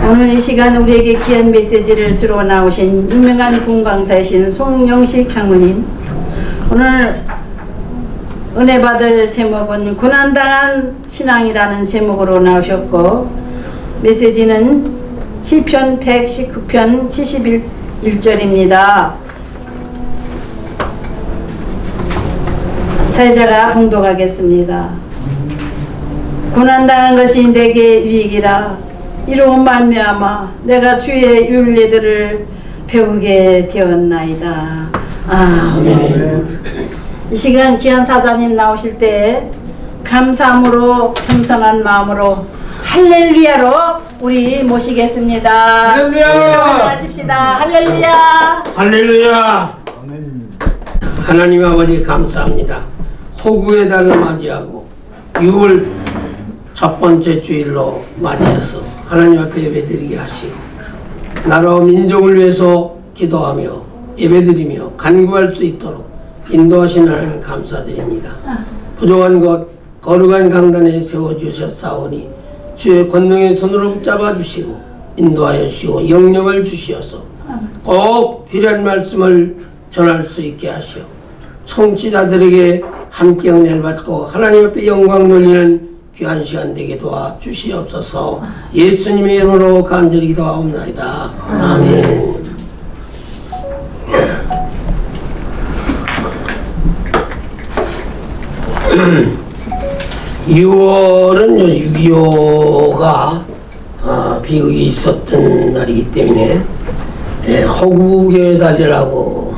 오늘 이 시간 우리에게 귀한 메시지를 주러 나오신 유명한 군강사이신 송영식 장로님, 오늘 은혜 받을 제목은 고난당한 신앙이라는 제목으로 나오셨고, 메시지는 시편 119편 71절입니다. 사회자가 봉독하겠습니다. 고난당한 것이 내게 유익이라. 이로 말미암아 내가 주의 율례들을 배우게 되었나이다. 아멘. 이 시간 귀한 사자님 나오실 때 감사함으로 겸손한 마음으로 할렐루야로 우리 모시겠습니다. 할렐루야! 하십시다. 할렐루야! 할렐루야! 하나님 아버지 감사합니다. 호구의 달을 맞이하고 6월 첫 번째 주일로 맞이해서 하나님 앞에 예배드리게 하시고 나라와 민족을 위해서 기도하며 예배드리며 간구할 수 있도록 인도하신 하나님 감사드립니다. 부족한 것 거룩한 강단에 세워주셨사오니 주의 권능의 손으로 붙잡아 주시고 인도하여 주시고 영령을 주시어서 꼭 필요한 말씀을 전할 수 있게 하시오. 청취자들에게 함께 은혜를 받고 하나님 앞에 영광 돌리는 귀한 시간 되게 도와 주시옵소서. 예수님의 이름으로 간절히 기도하옵나이다. 아멘. 6월은 6.25가 비극이 있었던 날이기 때문에 호국의 달이라고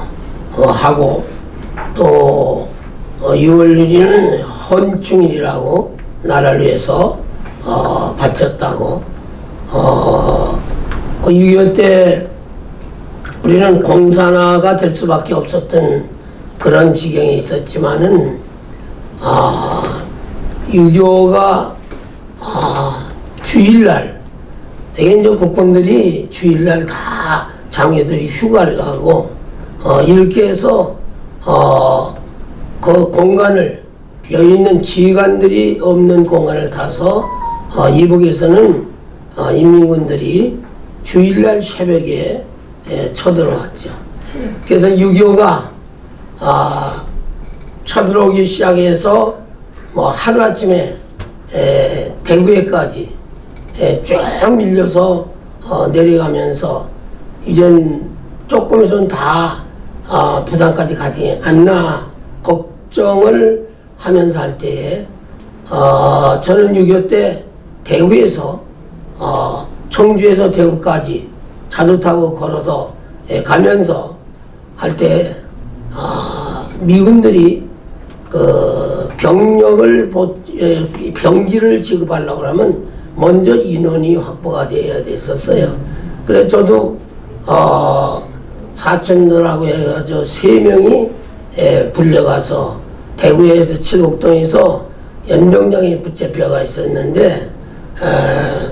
하고, 또 6월 1일은 헌충일이라고 나라를 위해서 바쳤다고. 6.25 때 우리는 공산화가 될 수밖에 없었던 그런 지경이 있었지만은 6.25가 주일날, 되게 이제 국군들이 주일날 다 장교들이 휴가를 가고 이렇게 해서 그 공간을, 비어있는 지휘관들이 없는 공간을 타서 이북에서는 인민군들이 주일날 새벽에 쳐들어왔죠. 그래서 6.25가 쳐들어오기 시작해서 뭐 하루아침에 대구에까지 쭉 밀려서 내려가면서 이젠 조금 있으면 다 부산까지 가지 않나 걱정을 하면서 할 때에 저는 6.25 때 대구에서 청주에서 대구까지 자주 타고 걸어서 가면서 할 때 미군들이 그 병기를 지급하려고 하면 먼저 인원이 확보가 되어야 됐었어요. 그래서 저도 사촌들하고 해가지고 3명이 불려가서 대구에서 칠곡동에서 연병장에 붙잡혀가 있었는데,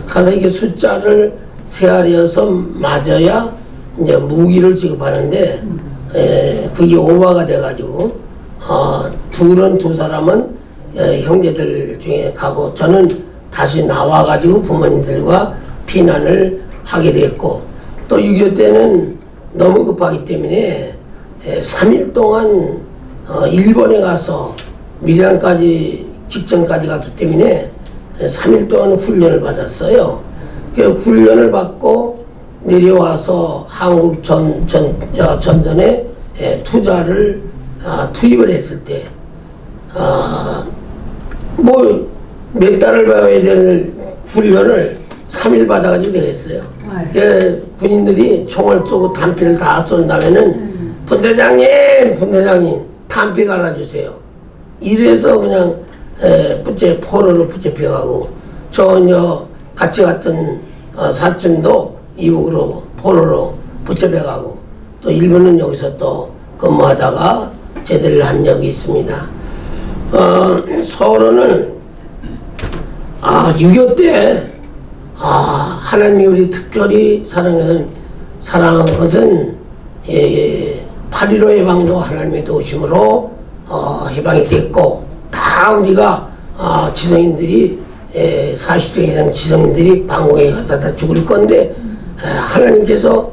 가서 이게 숫자를 세하려서 맞아야 이제 무기를 지급하는데 그게 오버가 돼가지고 둘은 두 사람은 형제들 중에 가고 저는 다시 나와가지고 부모님들과 피난을 하게 됐고, 또 6.25 때는 너무 급하기 때문에 3일 동안 일본에 가서 미량까지 직전까지 갔기 때문에 3일 동안 훈련을 받았어요. 그 훈련을 받고 내려와서 한국 전전에 투입을 했을 때 뭐 몇 달을 배워야 될 훈련을 3일 받아가지고 되겠어요. 군인들이 총을 쏘고 탄피를 다 쏜 다음에는 분대장님 탄피 갈아주세요. 이래서 그냥 포로로 붙잡혀가고, 저 같이 갔던 사촌도 이북으로 포로로 붙잡혀가고, 또 일본은 여기서 또 근무하다가 제대를 한 적이 있습니다. 서론은 6.25 때 하나님이 우리 특별히 사랑한 것은 8.15 해방도 하나님의 도우심으로 해방이 됐고, 다 우리가 지성인들이 40대 이상 지성인들이 방공에 가서 다 죽을 건데 하나님께서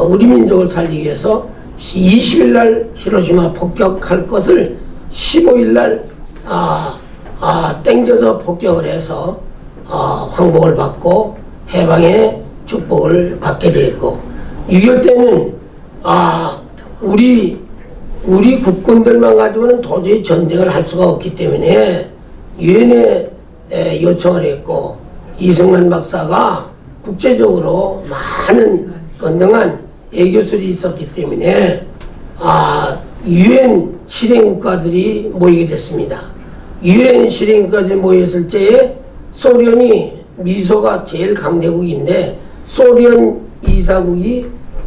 우리 민족을 살리기 위해서 20일 날 히로시마 폭격할 것을 15일 날 땡겨서 폭격을 해서 황복을 받고 해방의 축복을 받게 되었고 6.25 때는 우리 국군들만 가지고는 도저히 전쟁을 할 수가 없기 때문에 유엔에 요청을 했고 이승만 박사가 국제적으로 많은 건강한 애교술이 있었기 때문에 유엔 실행국가들이 모이게 됐습니다. 유엔 실행국가들이 모였을 때에 소련이 미소가 제일 강대국인데 소련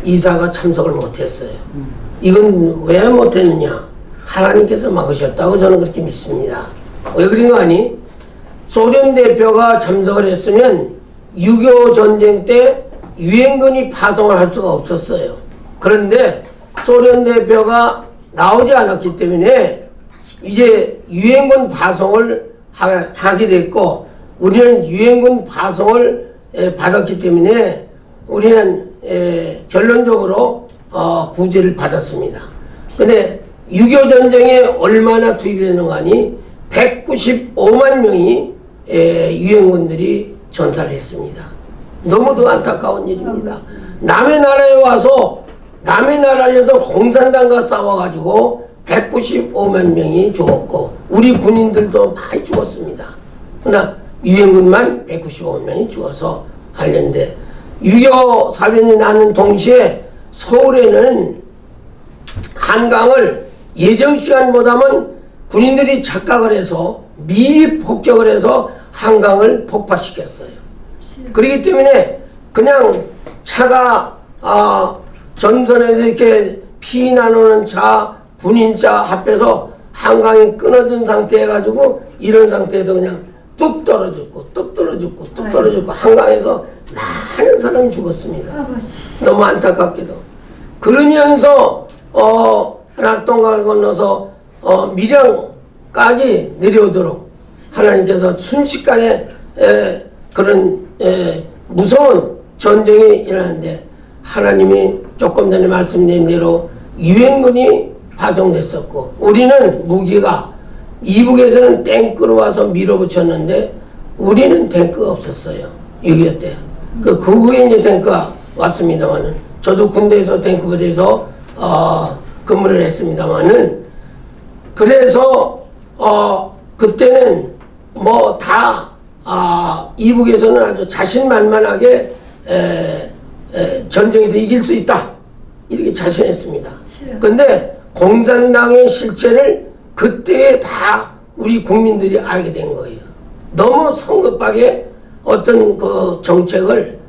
이사가 참석을 못했어요. 이건 왜 못했느냐? 하나님께서 막으셨다고 저는 그렇게 믿습니다. 왜 그런 거 아니? 소련 대표가 참석을 했으면 6.25 전쟁 때 유엔군이 파송을 할 수가 없었어요. 그런데 소련 대표가 나오지 않았기 때문에 이제 유엔군 파송을 하게 됐고 우리는 유엔군 파송을 받았기 때문에 우리는 결론적으로 구제를 받았습니다. 근데 6.25 전쟁에 얼마나 투입되는가 하니 195만 명이 유엔군들이 전사를 했습니다. 너무도 안타까운 일입니다. 남의 나라에 와서 남의 나라에서 공산당과 싸워가지고 195만 명이 죽었고 우리 군인들도 많이 죽었습니다. 그러나 유엔군만 195만 명이 죽어서 하려는데 6.25 사변이 나는 동시에 서울에는 한강을 예정 시간보다는 군인들이 착각을 해서 미리 폭격을 해서 한강을 폭파시켰어요. 그렇기 때문에 그냥 차가 전선에서 이렇게 피난오는 차, 군인차 합해서 한강이 끊어진 상태 해가지고 이런 상태에서 그냥 뚝 떨어졌고 뚝 떨어졌고 뚝 떨어졌고 한강에서 많은 사람이 죽었습니다. 너무 안타깝게도. 그러면서 낙동강을 건너서 밀양까지 내려오도록 하나님께서 순식간에 그런 무서운 전쟁이 일어났는데 하나님이 조금 전에 말씀드린 대로 유엔군이 파송됐었고 우리는 무기가 이북에서는 탱크로 와서 밀어붙였는데 우리는 탱크가 없었어요. 6.25 때. 그 후에 이제 탱크가 왔습니다만은 저도 군대에서 탱크 부대에서 근무를 했습니다만은 그래서 그때는 뭐 다 이북에서는 아주 자신만만하게 전쟁에서 이길 수 있다 이렇게 자신했습니다. 근데 공산당의 실체를 그때 다 우리 국민들이 알게 된 거예요. 너무 성급하게 어떤 그 정책을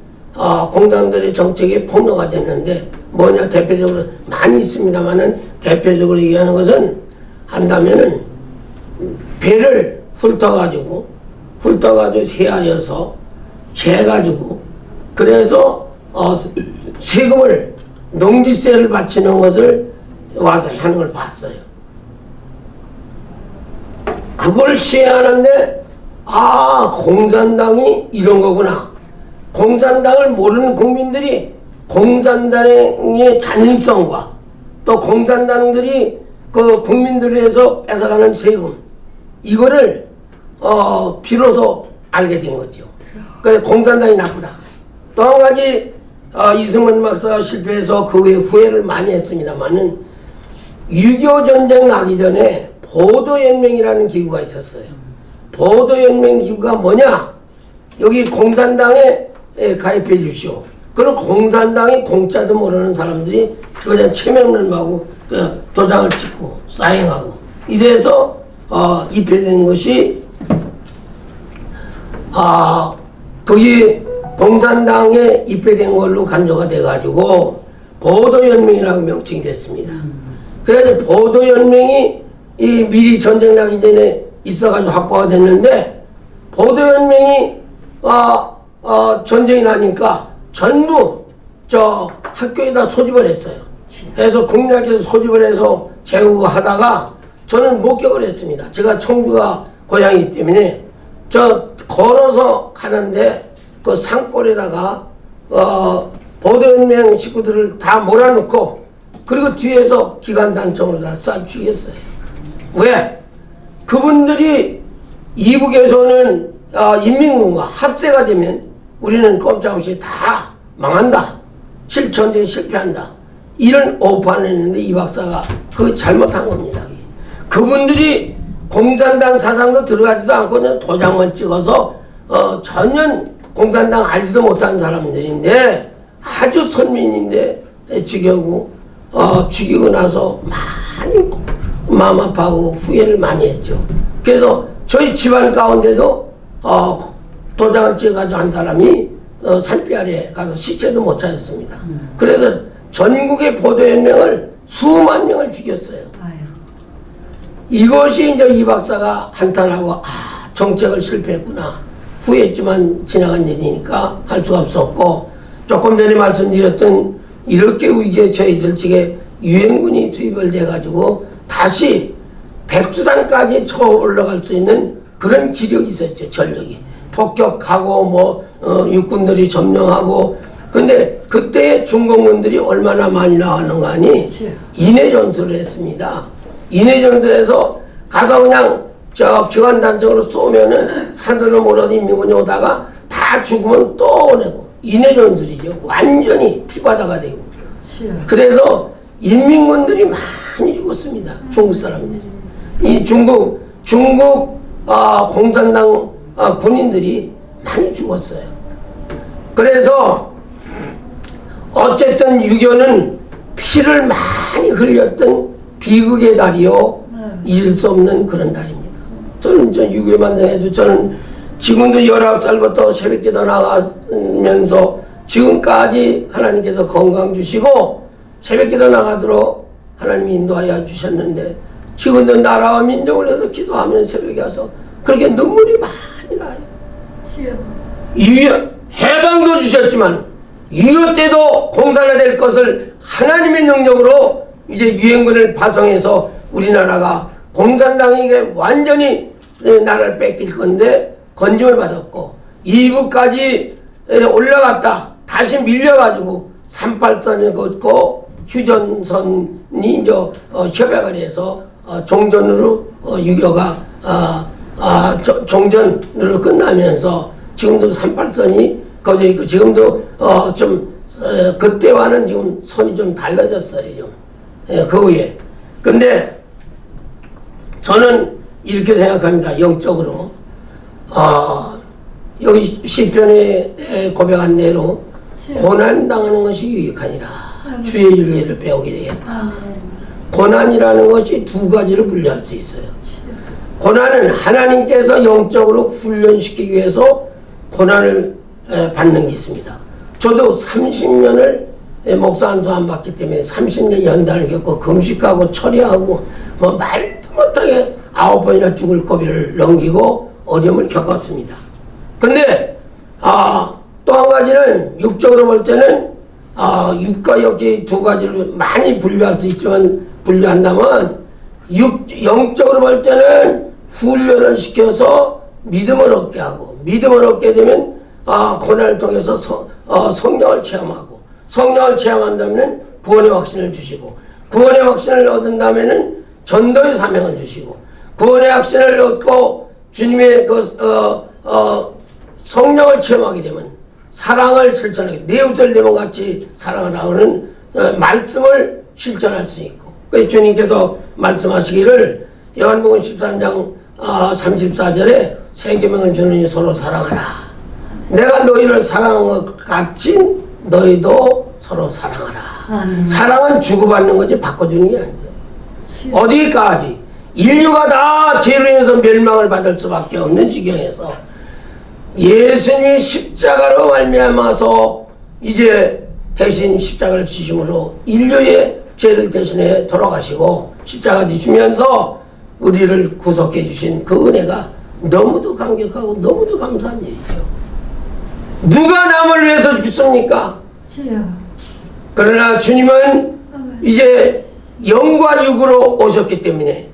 공산당의 정책이 폭로가 됐는데 뭐냐 대표적으로 많이 있습니다만은 대표적으로 얘기하는 것은 한다면은 배를 훑어가지고 세알려서 재가지고 그래서 세금을 농지세를 바치는 것을 와서 하는 걸 봤어요. 그걸 시행하는데 공산당이 이런 거구나. 공산당을 모르는 국민들이 공산당의 잔인성과 또 공산당들이 그 국민들을 위해서 뺏어가는 세금 이거를 비로소 알게 된 거죠. 그래서 공산당이 나쁘다. 또 한 가지 이승만 박사가 실패해서 그 후에 후회를 많이 했습니다만은 6.25 전쟁 나기 전에 보도연맹이라는 기구가 있었어요. 보도연맹 기구가 뭐냐? 여기 공산당에 가입해 주시오. 그럼 공산당이 공짜도 모르는 사람들이 그냥 체면을 하고 도장을 찍고 사인하고 이래서 입회된 것이 거기 공산당에 입회된 걸로 간주가 돼가지고 보도연맹이라고 명칭이 됐습니다. 그래서 보도연맹이 미리 전쟁 나기 전에 있어가지고 확보가 됐는데 보도연맹이 전쟁이 나니까 전부 저 학교에다 소집을 했어요. 그래서 국민학교에서 소집을 해서 제국을 하다가 저는 목격을 했습니다. 제가 청주가 고향이기 때문에 저 걸어서 가는데 그 산골에다가 보도연맹 식구들을 다 몰아넣고 그리고 뒤에서 기관단총으로 다 쏴 죽였어요. 왜? 그분들이 이북에서는 인민군과 합세가 되면 우리는 꼼짝없이 다 망한다. 전쟁에 실패한다. 이런 오판을 했는데 이 박사가 그 잘못한 겁니다. 그분들이 공산당 사상으로 들어가지도 않고 그냥 도장만 찍어서 전혀 공산당 알지도 못하는 사람들인데 아주 선민인데 죽이고 죽이고 나서 많이 마음 아파하고 후회를 많이 했죠. 그래서 저희 집안 가운데도 도장을 찍어가지고 한 사람이 산비 아래 가서 시체도 못 찾았습니다. 그래서 전국의 보도연맹을 수만 명을 죽였어요. 이것이 이제 이 박사가 한탄하고 정책을 실패했구나 후회했지만 지나간 일이니까 할 수가 없었고, 조금 전에 말씀드렸던 이렇게 위기에 처해 있을 적에 유엔군이 투입을 돼가지고 다시 백두산까지 쳐 올라갈 수 있는 그런 기력이 있었죠. 전력이 폭격하고 육군들이 점령하고. 근데 그때 중공군들이 얼마나 많이 나왔는가 하니 인해전술을 했습니다. 인해전술에서 가서 그냥 저 기관단적으로 쏘면은 산으로 몰아서 인민군이 오다가 다 죽으면 또 오내고, 인해전술이죠. 완전히 피바다가 되고. 그래서 인민군들이 많이 죽었습니다. 중국 사람들이. 이 중국 공산당 군인들이 많이 죽었어요. 그래서 어쨌든 6.25는 피를 많이 흘렸던 비극의 달이요, 잊을 수 없는 그런 달입니다. 저는 6.25 만성해도 저는 지금도 19살부터 새벽기도 나가면서 지금까지 하나님께서 건강 주시고 새벽기도 나가도록 하나님이 인도하여 주셨는데, 지금도 나라와 민족을 위해서 기도하면 새벽에 와서 그렇게 눈물이 많이 나요. 해방도 주셨지만 6.25 때도 공산화 될 것을 하나님의 능력으로 이제 유엔군을 파송해서 우리나라가 공산당에게 완전히 나라를 뺏길 건데 건짐을 받았고, 이북까지 올라갔다 다시 밀려가지고 38선을 걷고 휴전선이 이제 협약을 해서 종전으로 6.25가 종전으로 끝나면서 지금도 38선이 거저 있고, 지금도 그때와는 지금 선이 좀 달라졌어요. 좀. 그 후에. 근데 저는 이렇게 생각합니다. 영적으로. 여기 시편에 고백한 대로 고난당하는 것이 유익하니라. 주의 윤리를 배우게 되겠다. 고난이라는 것이 두 가지를 분류할 수 있어요. 고난은 하나님께서 영적으로 훈련시키기 위해서 고난을 받는 게 있습니다. 저도 30년을 목사 안수 안 받기 때문에 30년 연단을 겪고 금식하고 처리하고 말도 못하게 9번이나 죽을 고비를 넘기고 어려움을 겪었습니다. 근데 또 한 가지는 육적으로 볼 때는 육과 역이 두 가지로 많이 분류할 수 있지만, 분류한다면 영적으로 볼 때는 훈련을 시켜서 믿음을 얻게 하고, 믿음을 얻게 되면 고난을 통해서 성령을 체험하고, 성령을 체험한다면 구원의 확신을 주시고, 구원의 확신을 얻은 다음에는 전도의 사명을 주시고, 구원의 확신을 얻고 주님의 성령을 체험하게 되면 사랑을 실천하게, 내 옷을 내 몸같이 사랑을 하는 말씀을 실천할 수 있고, 그 주님께서 말씀하시기를 요한복음 13장 34절에 새 계명을 주느니 서로 사랑하라. 내가 너희를 사랑한 것 같이 너희도 서로 사랑하라. 사랑은 주고받는 거지 바꿔주는 게 아니죠. 어디까지 인류가 다 죄로 인해서 멸망을 받을 수밖에 없는 지경에서 예수님이 십자가로 말미암아서 이제 대신 십자가를 지심으로 인류의 죄를 대신해 돌아가시고 십자가 지시면서 우리를 구속해 주신 그 은혜가 너무도 감격하고 너무도 감사한 일이죠. 누가 남을 위해서 죽습니까? 그러나 주님은 이제 영과 육으로 오셨기 때문에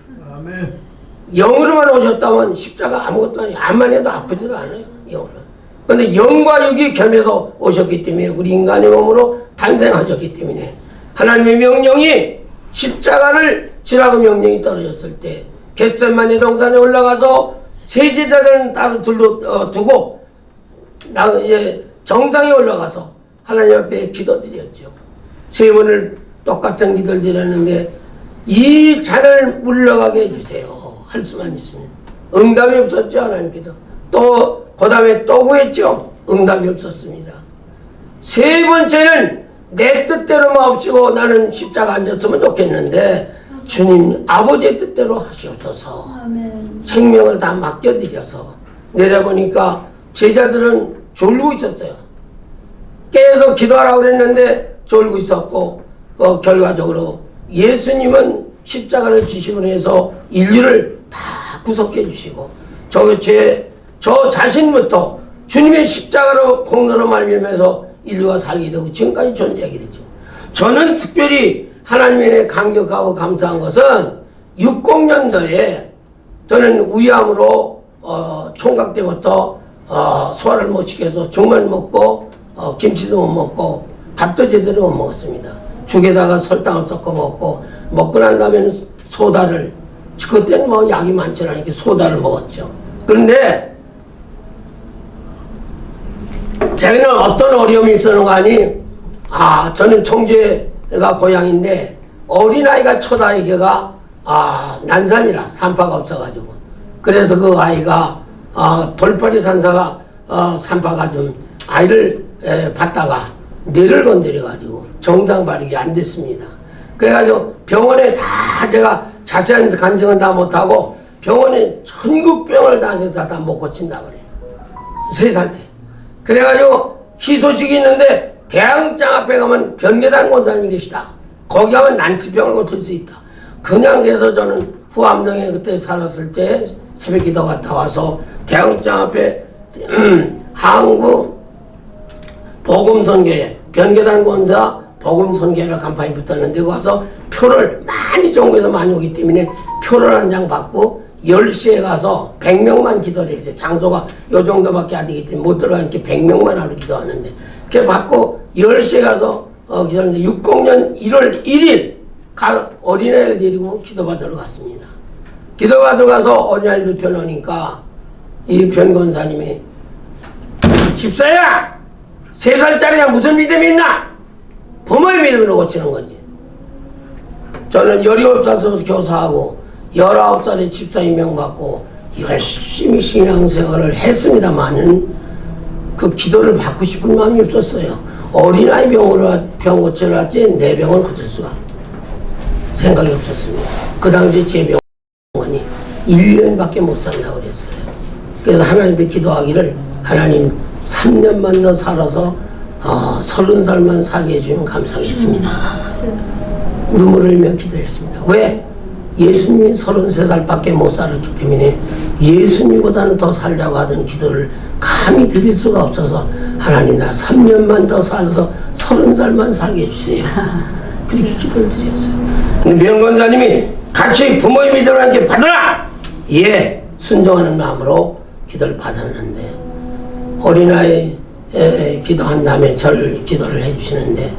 영으로만 오셨다면 십자가 아무것도 아니에요. 암만 해도 아프지도 않아요. 영으로. 근데 영과 육이 겸해서 오셨기 때문에 우리 인간의 몸으로 탄생하셨기 때문에 하나님의 명령이 십자가를 지라고 명령이 떨어졌을 때 겟세마네 동산에 올라가서 세 제자들은 따로 두고 이제 정상에 올라가서 하나님 앞에 기도드렸죠. 세 번을 똑같은 기도를 드렸는데 이 잔을 물러가게 해주세요. 할 수만 있으면. 응답이 없었죠. 하나님께서. 또 그 다음에 또 구했죠. 응답이 없었습니다. 세 번째는 내 뜻대로 마옵시고 나는 십자가 앉았으면 좋겠는데 주님 아버지의 뜻대로 하시옵소서. 아멘. 생명을 다 맡겨드려서 내려보니까 제자들은 졸고 있었어요. 깨서 기도하라고 그랬는데 졸고 있었고 결과적으로 예수님은 십자가를 지심으로 해서 인류를 다 구속해 주시고 저 자신부터 주님의 십자가로 공로로 말미암아서 인류가 살게 되고 지금까지 존재하게 되죠. 저는 특별히 하나님에 대해 감격하고 감사한 것은 60년도에 저는 위암으로 총각 때부터 소화를 못 시켜서 죽만 먹고 김치도 못 먹고 밥도 제대로 못 먹었습니다. 죽에다가 설탕을 섞어 먹고 난 다음에는 소다를 그때는 뭐 약이 많지 않으니까 소다를 먹었죠. 그런데 자기는 어떤 어려움이 있었는가 하니 저는 청주가 고향인데 어린아이가 첫 아이가 난산이라 산파가 없어가지고 그래서 그 아이가 돌팔이 산사가 산파가 좀 아이를 받다가 뇌를 건드려가지고 정상 발육이 안 됐습니다. 그래가지고 병원에 다 제가 자세한 감정은 다 못하고 병원에 전국병을 다 못 고친다 그래요. 3살 때. 그래가지고 희소식이 있는데 대학장 앞에 가면 변계단 권사님이 계시다. 거기 가면 난치병을 고칠 수 있다. 그냥 해서 저는 후암동에 그때 살았을 때 새벽 기도 갔다 와서 대학장 앞에 한국 복음선교회 변계단 권사 복음선교회를 간판이 붙었는데 가서 표를 많이 전국에서 많이 오기 때문에 표를 한 장 받고 10시에 가서 100명만 기도를 했어요. 장소가 요 정도밖에 안 되기 때문에 못 들어가니까 100명만 하러 기도하는데 그래 받고 10시에 가서 기도하는데 60년 1월 1일 어린애를 데리고 기도받으러 갔습니다. 기도받으러 가서 어린아이를 눕혀놓으니까 이 변권사님이 집사야! 3살짜리가 무슨 믿음이 있나? 부모의 믿음으로 고치는 거지. 저는 17살부터 교사하고 19살에 집사 임명받고 열심히 신앙생활을 했습니다만은 그 기도를 받고 싶은 마음이 없었어요. 어린아이 병 고치러 왔지 내 병을 고칠 수가 생각이 없었습니다. 그 당시 제 병원이 1년밖에 못 산다고 그랬어요. 그래서 하나님께 기도하기를 하나님 3년만 더 살아서 30살만 살게 해주면 감사하겠습니다. 눈물을 흘며 기도했습니다. 왜? 예수님이 33살밖에 못 살았기 때문에 예수님보다는 더 살자고 하던 기도를 감히 드릴 수가 없어서 하나님 나 3년만 더 살아서 30살만 살게 해주세요. 그렇게 기도를 드렸어요. 근데 변권사님이 같이 부모의 믿음을 함께 받으라! 예, 순종하는 마음으로 기도를 받았는데 어린아이 기도한 다음에 절 기도를 해주시는데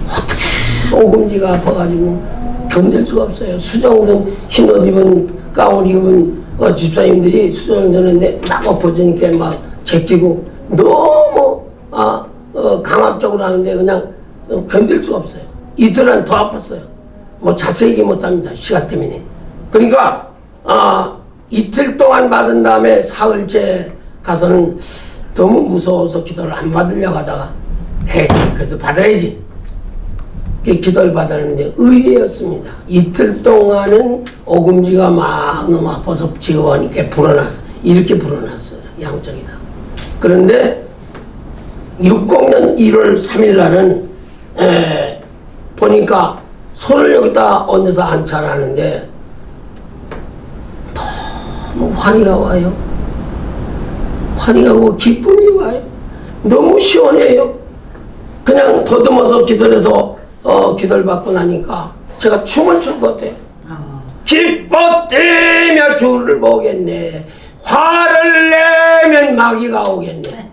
어떻게 오금지가 아파가지고 견딜 수가 없어요. 수정등 흰옷 입은 가운 입은 집사님들이 수정을 드는데 막 엎어지니까 막 제끼고 너무 강압적으로 하는데 그냥 견딜 수가 없어요. 이틀은 더 아팠어요. 뭐 자세히 얘기 못합니다. 시간 때문에. 그러니까 이틀 동안 받은 다음에 사흘째 가서는 너무 무서워서 기도를 안 받으려고 하다가 그래도 받아야지. 기도를 받았는데 의외였습니다. 이틀 동안은 오금지가 막 너무 아파서 지어보니까 불어났어. 이렇게 불어났어요. 양쪽이 다. 그런데 60년 1월 3일 날은 보니까 손을 여기다 얹어서 안차라는데 너무 환희가 와요. 환희가 오고 기쁨이 와요. 너무 시원해요. 그냥 더듬어서 기도를 해서 기도를 받고 나니까 제가 춤을 출 것 같아요. 기뻐뛰며 주를 보겠네. 화를 내면 마귀가 오겠네.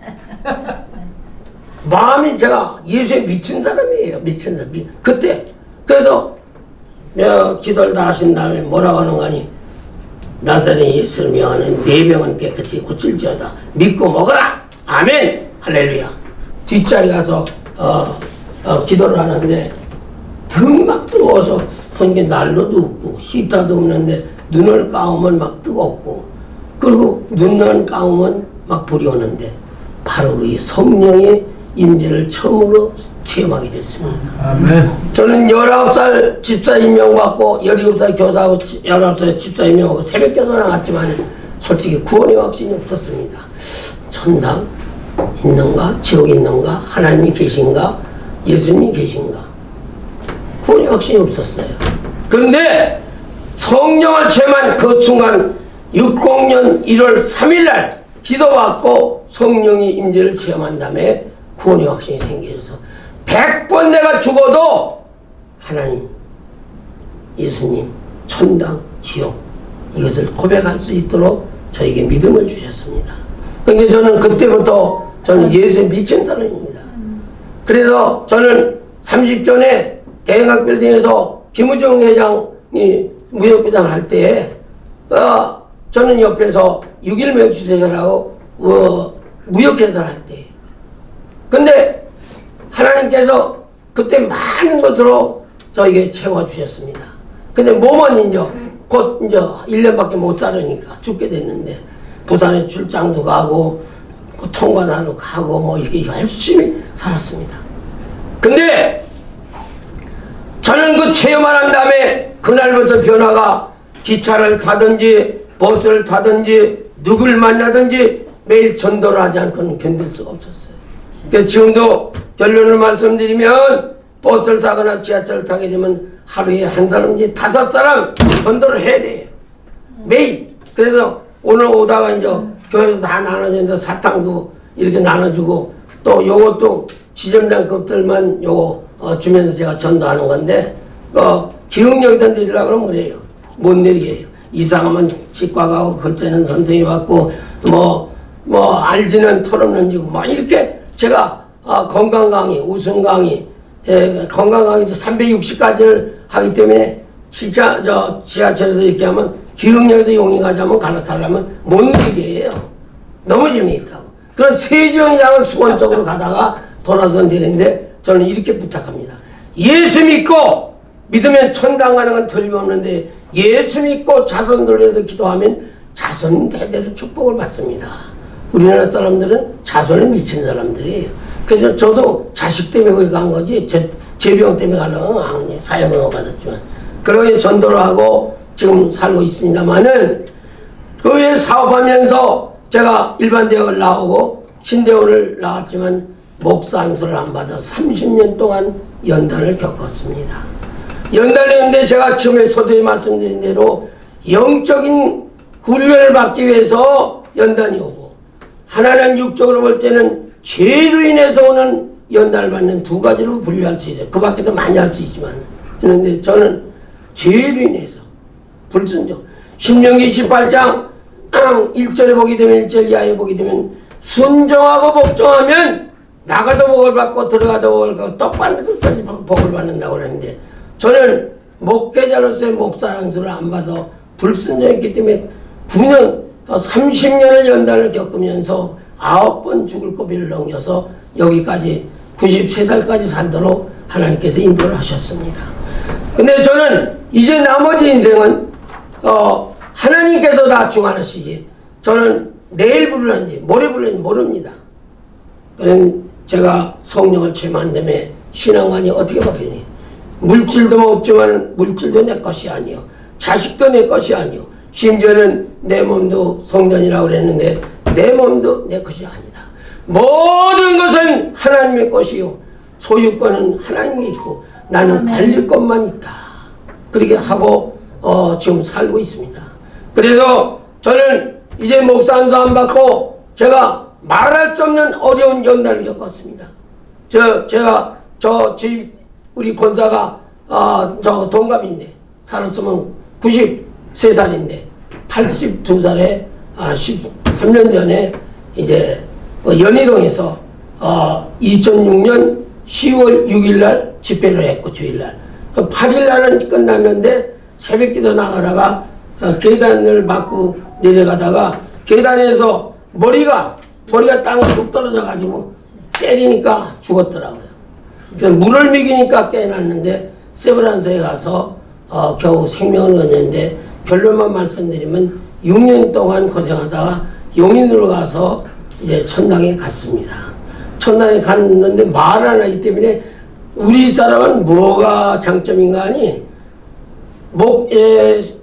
마음이 제가 예수에 미친 사람이에요. 미친 사람. 그때 그래도 기도를 다 하신 다음에 뭐라고 하는 거니? 나사렛 예수를 명하는 네 병은 깨끗이 고칠지어다. 믿고 먹어라. 아멘. 할렐루야. 뒷자리 가서 기도를 하는데 등이 막 뜨거워서 손에 난로도 없고 히터도 없는데 눈을 감으면 막 뜨겁고 그리고 눈을 감으면 막 불이 오는데 바로 그 성령의 임재를 처음으로 체험하게 됐습니다. 아멘. 저는 19살 집사 임명받고 17살 교사하고 19살 집사 임명하고 새벽 기도 나갔지만 솔직히 구원의 확신이 없었습니다. 천당 있는가? 지옥 있는가? 하나님이 계신가? 예수님이 계신가? 구원의 확신이 없었어요. 그런데 성령을 체험한 그 순간 60년 1월 3일날 기도받고 성령의 임재를 체험한 다음에 구원의 확신이 생겨서 100번 내가 죽어도 하나님, 예수님, 천당, 지옥 이것을 고백할 수 있도록 저에게 믿음을 주셨습니다. 그러니까 저는 그때부터 저는 예수에 미친 사람입니다. 그래서 저는 30전에 대행학빌딩에서 김우중 회장이 무역부장을 할 때 저는 옆에서 6.1 맥주세결하고 무역회사를 할 때 근데 하나님께서 그때 많은 것으로 저에게 채워주셨습니다. 근데 몸은 이제 곧 이제 1년밖에 못 살으니까 죽게 됐는데 부산에 출장도 가고 통관하러 가고 뭐 이렇게 열심히 살았습니다. 근데 저는 그 체험을 한 다음에 그날부터 변화가 기차를 타든지 버스를 타든지 누굴 만나든지 매일 전도를 하지 않고는 견딜 수가 없었어요. 그러니까 지금도 결론을 말씀드리면 버스를 타거나 지하철을 타게 되면 하루에 한 사람인지 5사람 전도를 해야 돼요. 매일. 그래서 오늘 오다가 이제 교회에서 다 나눠주는데 사탕도 이렇게 나눠주고 또 요것도 지점장급들만 요거 주면서 제가 전도하는 건데 기흥역산 드리려고 그러면 그래요. 못 내리게 해요. 이상하면 치과 가고 글자는 선생이 받고 뭐 알지는 털없는 지고 막 이렇게 제가 건강 강의, 우승 강의, 건강 강의도 360까지를 하기 때문에 지하철에서 이렇게 하면 기흥역에서 용인 가자면 갈아타려면 못 내리게 해요. 너무 재미있다고. 그런 세종장을 수원쪽으로 가다가 돌아서 내리는데 저는 이렇게 부탁합니다. 예수 믿고 믿으면 천당 가는 건 틀림없는데 예수 믿고 자손들을 위해서 기도하면 자손 대대로 축복을 받습니다. 우리나라 사람들은 자손에 미친 사람들이에요. 그래서 저도 자식 때문에 거기 간 거지 제 병 때문에 가려고 아니 사형을 받았지만 그러게 전도를 하고 지금 살고 있습니다만은 그 외에 사업하면서 제가 일반 대학을 나오고 신대원을 나왔지만 목사 안수를 안 받아 30년 동안 연단을 겪었습니다. 연단했는데 제가 처음에 서두에 말씀드린 대로 영적인 훈련을 받기 위해서 연단이 오고 하나는 육적으로 볼 때는 죄로 인해서 오는 연단을 받는 두 가지로 분류할 수 있어요. 그 밖에도 많이 할 수 있지만 그런데 저는 죄로 인해서 불순종 신명기 18장 1절에 보게 되면 1절 이하에 보게 되면 순종하고 복종하면 나가도 복을 받고 들어가도 복을 받고 떡받는 것까지 복을 받는다고 그러는데 저는 목회자로서의 목사 안수를 안 받아 불순종했기 때문에 30년을 연단을 겪으면서 9번 죽을 고비를 넘겨서 여기까지 93살까지 살도록 하나님께서 인도를 하셨습니다. 근데 저는 이제 나머지 인생은 하나님께서 다 주관하시지 저는 내일 부르는지 모레 부르는지 모릅니다. 그냥 제가 성령을 체험한 다음에 신앙관이 어떻게 바뀌니? 물질도 없지만 물질도 내 것이 아니요. 자식도 내 것이 아니요. 심지어는 내 몸도 성전이라고 그랬는데 내 몸도 내 것이 아니다. 모든 것은 하나님의 것이요. 소유권은 하나님이 있고 나는 관리권만 있다. 그렇게 하고 지금 살고 있습니다. 그래서 저는 이제 목사 안수 안 받고 제가 말할 수 없는 어려운 연단을 겪었습니다. 우리 권사가 저 동갑인데 살았으면 93살인데 82살에 13년 전에 이제 연희동에서 2006년 10월 6일 날 집회를 했고 주일날 8일 날은 끝났는데 새벽기도 나가다가 계단을 맞고 내려가다가 계단에서 머리가 땅에 뚝 떨어져 가지고 때리니까 죽었더라고요. 그래서 물을 먹이니까 깨어났는데 세브란스에 가서 겨우 생명을 얻었는데 결론만 말씀드리면 6년 동안 고생하다가 용인으로 가서 이제 천당에 갔습니다. 천당에 갔는데 말 안 하기 때문에 우리 사람은 뭐가 장점인가 하니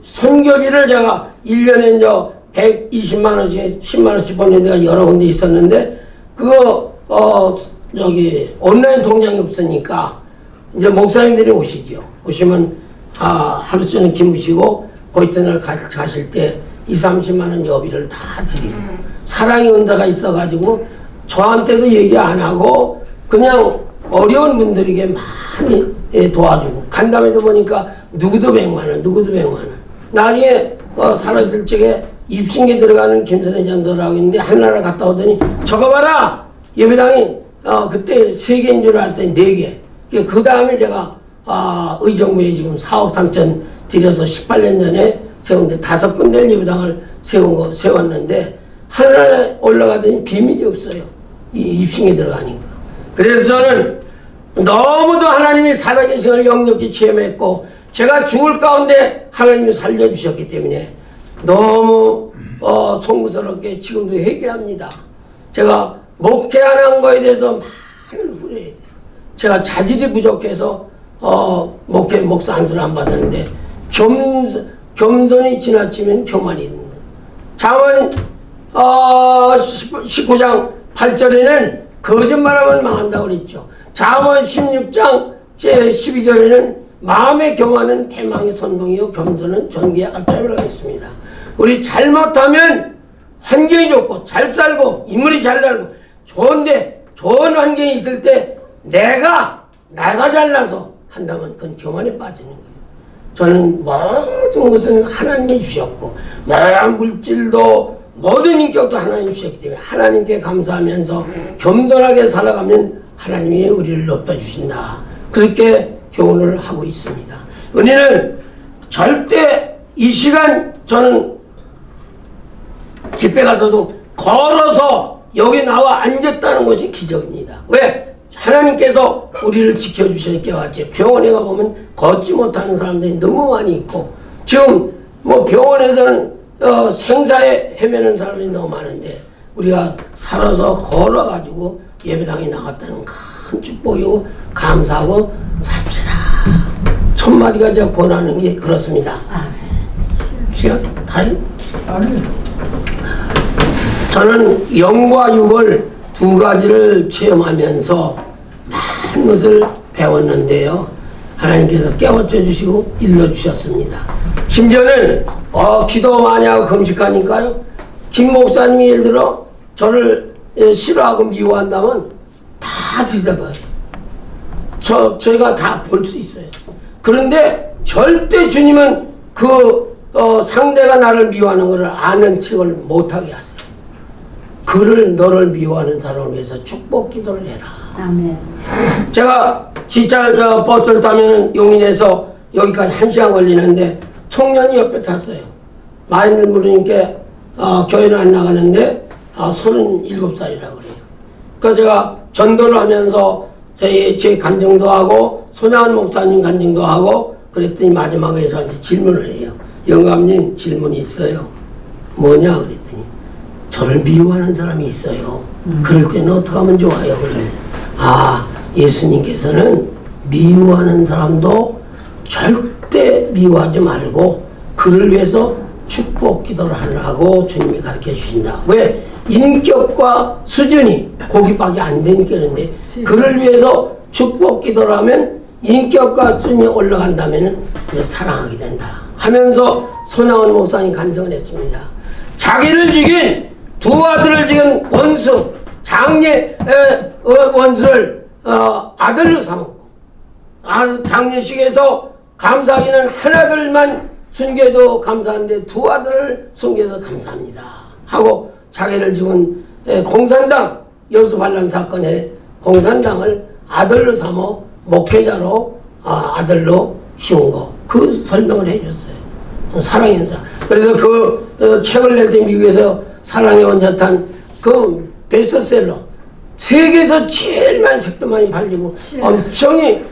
선교비를 제가 1년에 이제 120만원씩 10만원씩 보낸 데가 여러 군데 있었는데 그거 온라인 통장이 없으니까 이제 목사님들이 오시면 하루 종일 기무시고 보이트날 가실 때 20-30만원 여비를 다 드리고 사랑의 은사가 있어가지고 저한테도 얘기 안 하고 그냥 어려운 분들에게 많이 도와주고 간담회도 보니까 누구도 100만원 나중에 살았을 적에 입신계 들어가는 김선혜 전도라고 있는데 하나를 갔다 오더니 저거 봐라 예배당이 그때 3개인 줄 알았더니 4개 그 다음에 제가 의정부에 지금 4억 3천 들여서 18년 전에 세운데 5군데 예배당을 세웠는데 하늘에 올라가더니 비밀이 없어요. 이 입신에 들어가니까. 그래서 저는 너무도 하나님이 살아계신을 역력히 체험했고 제가 죽을 가운데 하나님이 살려주셨기 때문에 너무 송구스럽게 지금도 회개합니다. 제가 목회 안 한 거에 대해서 많은 후회해야 돼요. 제가 자질이 부족해서 목사 안수를 안 받았는데 겸손이 지나치면 교만이 있는 거예요. 잠언 19장 8절에는 거짓말하면 망한다고 그랬죠. 잠언 16장 12절에는 마음의 교만은 패망의 선봉이요 겸손은 존귀의 앞잡이라고 했습니다. 우리 잘못하면 환경이 좋고 잘 살고 인물이 잘 살고 좋은데 좋은 환경이 있을 때 내가 잘나서 한다면 그건 교만에 빠지는 거예요. 저는 모든 것은 하나님이 주셨고 모든 물질도 모든 인격도 하나님이 주셨기 때문에 하나님께 감사하면서 겸손하게 살아가면 하나님이 우리를 높여주신다. 그렇게 교훈을 하고 있습니다. 우리는 절대 이 시간 저는 집회 가서도 걸어서 여기 나와 앉았다는 것이 기적입니다. 왜? 하나님께서 우리를 지켜주셨기에 왔죠. 병원에 가보면 걷지 못하는 사람들이 너무 많이 있고 지금 뭐 병원에서는 생사에 헤매는 사람이 너무 많은데 우리가 살아서 걸어가지고 예배당에 나갔다는 큰 축복이고 감사하고 삽시다. 첫 마디가 제가 권하는 게 그렇습니다. 시간 타임? 저는 영과 육을 두 가지를 체험하면서 많은 것을 배웠는데요. 하나님께서 깨우쳐 주시고 일러주셨습니다. 심지어는 기도 많이 하고 금식하니까요. 김 목사님이 예를 들어 저를 싫어하고 미워한다면 다 뒤져봐요. 저희가 다 볼 수 있어요. 그런데 절대 주님은 상대가 나를 미워하는 것을 아는 척을 못하게 하세요. 너를 미워하는 사람을 위해서 축복 기도를 해라. 아멘. 제가 지하 버스를 타면 용인에서 여기까지 1시간 걸리는데 청년이 옆에 탔어요. 많이들 모르니까 교회는 안 나가는데 37살이라고 그래요. 그래서 제가 전도를 하면서 제 간증도 하고 손양원 목사님 간증도 하고 그랬더니 마지막에 저한테 질문을 해요. 영감님 질문이 있어요. 뭐냐 그랬더니 저를 미워하는 사람이 있어요. 그럴 때는 어떻게 하면 좋아요? 그래. 예수님께서는 미워하는 사람도 절대 미워하지 말고 그를 위해서 축복 기도를 하라고 주님이 가르쳐 주신다. 왜? 인격과 수준이 거기밖에 안 되니까 그런데 그를 위해서 축복 기도를 하면 인격과 수준이 올라간다면 이제 사랑하게 된다. 하면서 손양원 목사님 간증을 했습니다. 자기를 죽인 두 아들을 죽인 원수, 장례 원수를 아들로 삼았고 장례식에서 감사하기는 하나들만 순교도 감사한데 두 아들을 순교해서 감사합니다 하고 자기를 죽은 공산당 여수 반란 사건에 공산당을 아들로 삼어 목회자로 아들로 키운 거 그 설명을 해줬어요. 사랑의 연사. 그래서 그 책을 낼 때 미국에서 사랑의 원자탄 그 베스트셀러 세계에서 제일 많은 책도 많이 팔리고 엄청히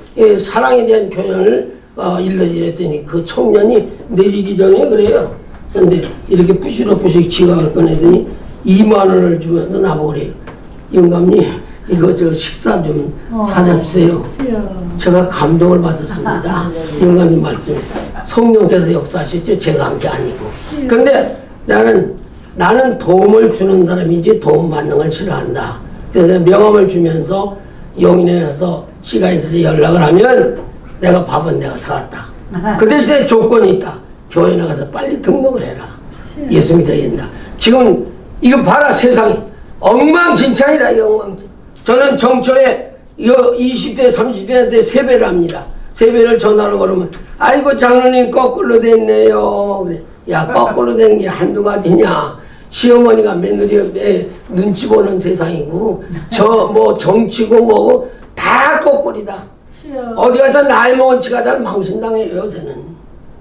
사랑에 대한 표현을 일러지랬더니 그 청년이 내리기 전에 그래요. 근데 이렇게 부시럭부시럭 지갑을 꺼내더니 2만 원을 주면서 나보고 그래요. 영감님 이거 저 식사 좀 사잡으세요. 제가 감동을 받았습니다. 영감님 말씀에 성령께서 역사하셨죠. 제가 한 게 아니고. 근데 나는 도움을 주는 사람이지 도움 받는 걸 싫어한다. 그래서 명함을 주면서 용인에 가서 시간이 있어서 연락을 하면 내가 밥은 내가 사갔다. 그 대신에 조건이 있다. 교회 나가서 빨리 등록을 해라. 예수 믿어야 된다. 지금 이거 봐라 세상이 엉망진창이다. 이 엉망진. 저는 정초에 20대 30대한테 세배를 합니다. 세배를 전화로 걸으면 아이고 장로님 거꾸로 됐네요. 그래. 야 거꾸로 된 게 한두 가지냐. 시어머니가 며느리 눈치 보는 세상이고 저 뭐 정치고 뭐고 다 거꾸리다. 어디 가서 나이 먹은 치가들 망신당해요 요새는.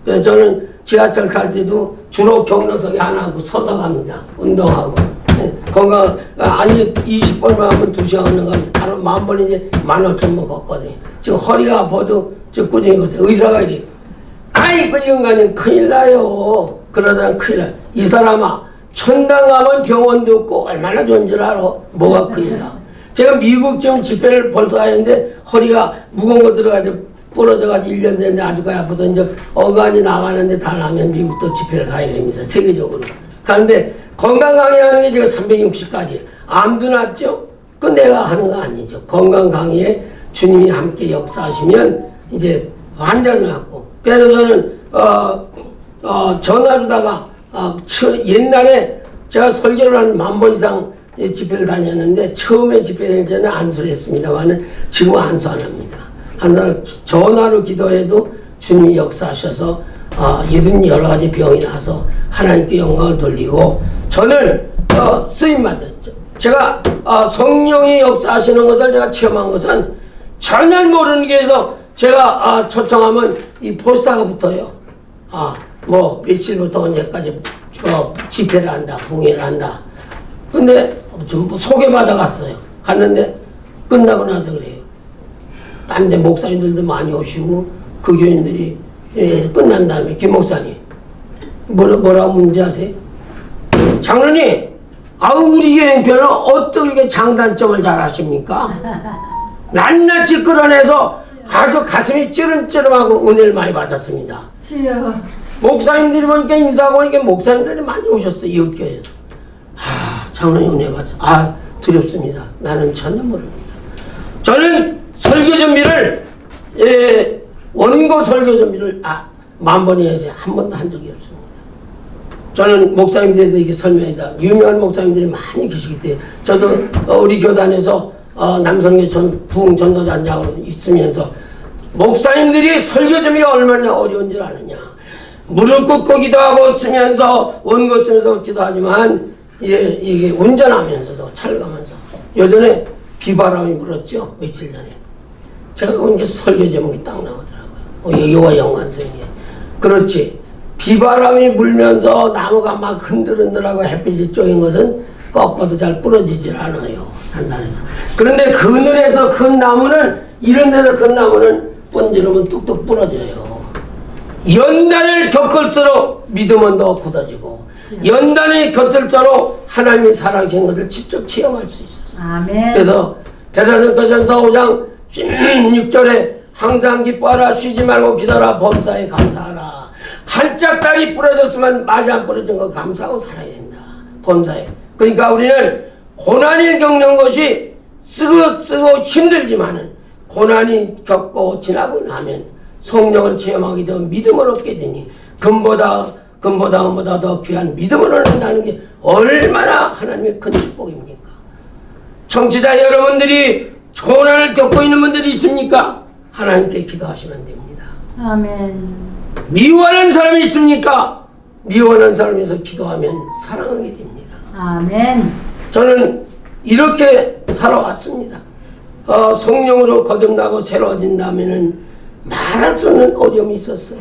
그래서 저는 지하철 탈 때도 주로 경로석에 안 하고 서서 갑니다. 운동하고. 건강 아니 20번만 하면 2시간 하는 거 하루 10,000번 이제 15,000번 걷거든요. 지금 허리가 아파도 저 꾸준히 걷어요. 의사가 이래. 아이 그 인간은 큰일 나요. 그러다 큰일 나요. 이 사람아 천당 가면 병원도 없고 얼마나 좋은 줄 알아. 뭐가 큰일 나. 제가 미국 좀 집회를 벌써 하는데 허리가 무거운 거 들어가지고 부러져가지고 1년 됐는데 아주까지 아파서 이제 어간이 나가는데 다 나면 미국 또 집회를 가야 됩니다. 세계적으로. 가는데 건강 강의하는 게 제가 360까지 암도 났죠? 그건 내가 하는 거 아니죠. 건강 강의에 주님이 함께 역사하시면 이제 환자도 낫고. 그래서 저는 전화로다가 옛날에 제가 설교를 한 10,000번 이상 집회를 다녔는데 처음에 집회 될 때는 안수를 했습니다만 지금은 안수 안 합니다. 한달 전화로 기도해도 주님이 역사하셔서 이런 여러 가지 병이 나서 하나님께 영광을 돌리고 저는 쓰임 받았죠. 제가 성령이 역사하시는 것을 제가 체험한 것은 전혀 모르는 게해서 제가 초청하면 이 포스터가 붙어요. 뭐 며칠부터 언제까지 집회를 한다, 붕해를 한다. 근데 소개받아 갔어요. 갔는데 끝나고 나서 그래요. 딴 데 목사님들도 많이 오시고 그 교인들이 끝난 다음에 김 목사님 뭐라고 문제 하세요? 장로님 우리 교회는 어떻게 장단점을 잘 아십니까? 낱낱이 끌어내서 아주 가슴이 찌름찌름하고 은혜를 많이 받았습니다. 목사님들이 보니까 인사하고 보니까 목사님들이 많이 오셨어요. 이웃교회에서. 장로님 은혜 받았어요. 두렵습니다. 나는 전혀 모릅니다. 저는 설교 준비를 원고 설교 준비를 10,000번이 해서 한 번도 한 적이 없습니다. 저는 목사님들에도 이게 설명이다. 유명한 목사님들이 많이 계시기 때문에 저도 우리 교단에서 남성교촌 부흥전도단장으로 있으면서 목사님들이 설교 준비가 얼마나 어려운 줄 아느냐. 무릎 꿇고 기도하고 쓰면서 원고 쓰면서 기도하지만 이게 운전하면서도 찰가면서 예전에 비바람이 불었죠. 며칠 전에 제가 이제 설교 제목이 딱 나오더라고요. 여호와 영광성이. 그렇지. 비바람이 불면서 나무가 막 흔들흔들하고 햇빛이 쪼인 것은 꺾어도 잘 부러지질 않아요. 한단에서. 그런데 그늘에서 큰 나무는 이런 데서 큰 나무는 번지르면 뚝뚝 부러져요. 연단을 겪을수록 믿음은 더 굳어지고 연단이 겪을수록 하나님이 살아계신 것을 직접 체험할 수 있어서. 아멘. 그래서 데살로니가전서 5장 16절에 항상 기뻐하라 쉬지 말고 기도하라 범사에 감사하라. 한짝 딸이 부러졌으면 마지 안 부러진 거 감사하고 살아야 된다. 범사에. 그러니까 우리는 고난을 겪는 것이 쓰고 힘들지만은 고난이 겪고 지나고 나면 성령을 체험하게 되면 믿음을 얻게 되니 금보다 더 귀한 믿음을 얻는다는 게 얼마나 하나님의 큰 축복입니까? 청취자 여러분들이 고난을 겪고 있는 분들이 있습니까? 하나님께 기도하시면 됩니다. 아멘. 미워하는 사람이 있습니까? 미워하는 사람에서 기도하면 사랑하게 됩니다. 아멘. 저는 이렇게 살아왔습니다. 성령으로 거듭나고 새로워진다면은 말할 수 없는 어려움이 있었어요.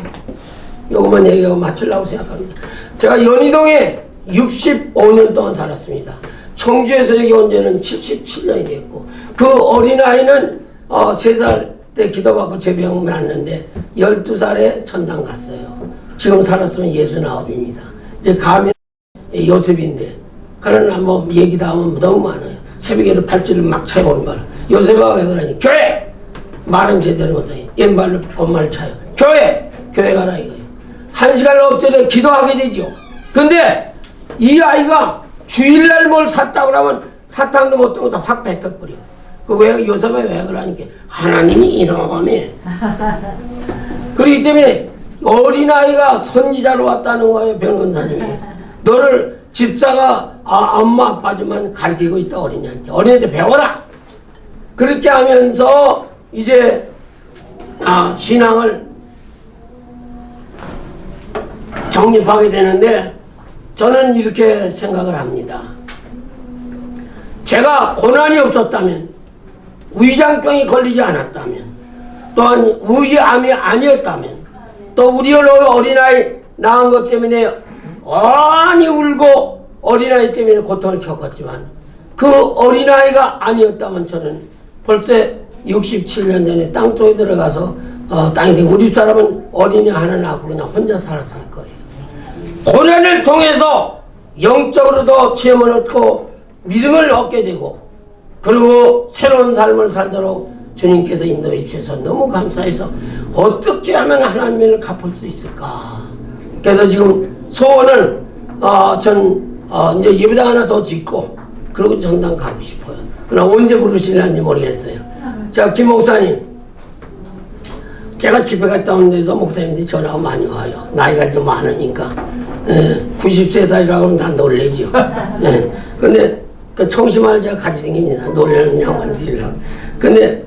요것만 얘기하고 마치려고 생각합니다. 제가 연희동에 65년 동안 살았습니다. 청주에서 여기 온 지는 77년이 됐고, 그 어린아이는 3살 때 기도받고 제병 났는데 12살에 천당 갔어요. 지금 살았으면 69입니다. 이제 가면 요셉인데, 그러나 뭐 얘기도 하면 너무 많아요. 새벽에도 발길을 막 차요, 오른발. 요셉아 왜 그러니? 교회! 말은 제대로 못하니. 왼발로 엄마를 차요. 교회! 교회 가라 이거예요. 1시간을 엎드려 기도하게 되죠. 근데 이 아이가 주일날 뭘 샀다고 하면 사탕도 못 들고 다 확 뱉어버려. 왜 요셉에 왜 그러니까 하나님이 이놈에. 그렇기 때문에 어린아이가 선지자로 왔다는 거예요. 변호사님이 너를 집사가 엄마 아빠지만 가르치고 있다. 어린이한테 어린이한테 배워라. 그렇게 하면서 이제 신앙을 정립하게 되는데, 저는 이렇게 생각을 합니다. 제가 고난이 없었다면, 위장병이 걸리지 않았다면, 또한 위암이 아니었다면, 또 우리 어린아이 낳은 것 때문에 많이 울고 어린아이 때문에 고통을 겪었지만, 그 어린아이가 아니었다면 저는 벌써 67년 전에 땅속에 들어가서 땅에 우리 사람은 어린이 하나 낳고 그냥 혼자 살았을 거예요. 고난을 통해서 영적으로도 체험을 얻고 믿음을 얻게 되고, 그리고 새로운 삶을 살도록 주님께서 인도해 주셔서 너무 감사해서 어떻게 하면 하나님을 갚을 수 있을까. 그래서 지금 소원은 이제 예배당 하나 더 짓고 그리고 전당 가고 싶어요. 그러나 언제 부르실는지 모르겠어요. 자, 김 목사님, 제가 집에 갔다 온 데서 목사님들이 전화가 많이 와요. 나이가 좀 많으니까. 93살이라고 하면 다 놀래죠. 근데 그 청심환을 제가 가지고 다닙니다. 놀래는 양반 드리려고. 근데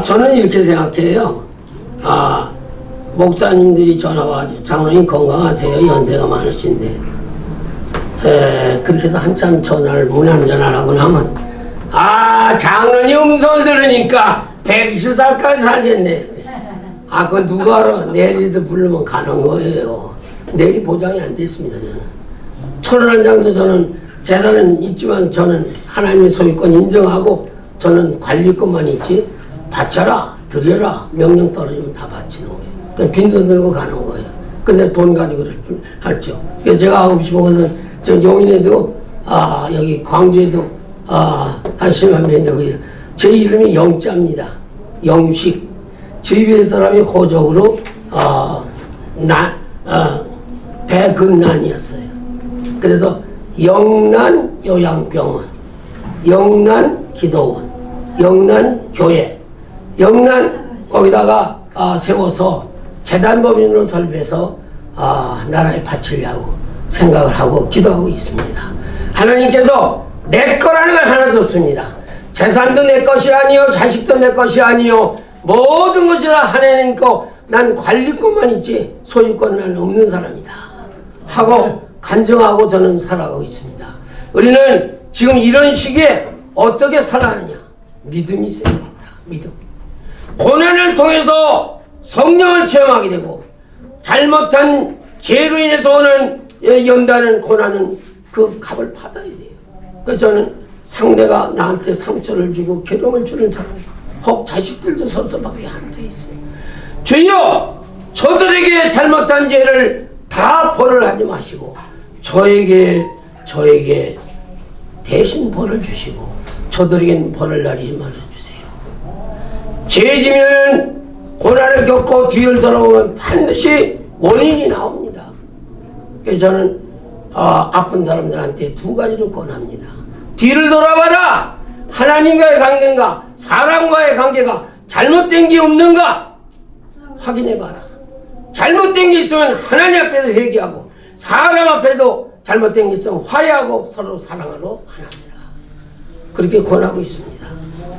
저는 이렇게 생각해요. 목사님들이 전화 와가지고 장로님 건강하세요. 연세가 많으신데. 그렇게 해서 한참 전화를 무난전화라고 하면 장로님 음성을 들으니까 120살까지 살겠네. 그건 누가 알아. 내일도 부르면 가는 거예요. 내일이 보장이 안 됐습니다. 저는 천원 한 장도 저는 재산은 있지만 저는 하나님의 소유권 인정하고 저는 관리권만 있지, 바쳐라 드려라 명령 떨어지면 다 바치는 거예요. 그냥 빈손 들고 가는 거예요. 근데 돈 가지고 할죠. 그래서 제가 하고 싶어서 저 용인에도 여기 광주에도 한 10만 명인데 제 이름이 영자입니다. 영식. 저희 배 사람이 호적으로 배근난이었어요. 그래서 영난 요양병원, 영난 기도원, 영난 교회, 영난 거기다가 세워서 재단법인으로 설계해서 나라에 바치려고 생각을 하고 기도하고 있습니다. 하나님께서 내 거라는 걸 하나도 없습니다. 재산도 내 것이 아니요, 자식도 내 것이 아니요, 모든 것이 다 하나님 거, 난 관리권만 있지 소유권은 없는 사람이다 하고 간증하고 저는 살아가고 있습니다. 우리는 지금 이런 시기에 어떻게 살아가느냐? 믿음이 있어야 된다. 믿음. 고난을 통해서 성령을 체험하게 되고, 잘못한 죄로 인해서 오는 연다는 고난은 그 값을 받아야 돼요. 그래서 저는 상대가 나한테 상처를 주고 괴로움을 주는 사람, 혹 자식들도 섭섭하게 하는 데 있어요. 주여, 저들에게 잘못한 죄를 다 벌을 하지 마시고 저에게 대신 벌을 주시고 저들에게는 벌을 내리지 말아주세요. 죄 지면 고난을 겪고 뒤를 돌아보면 반드시 원인이 나옵니다. 그래서 저는 아픈 사람들한테 두 가지를 권합니다. 뒤를 돌아봐라. 하나님과의 관계인가 사람과의 관계가 잘못된 게 없는가 확인해봐라. 잘못된 게 있으면 하나님 앞에서 회개하고 사람 앞에도 잘못된 게 있으면 화해하고 서로 사랑하러 하나니라. 그렇게 권하고 있습니다.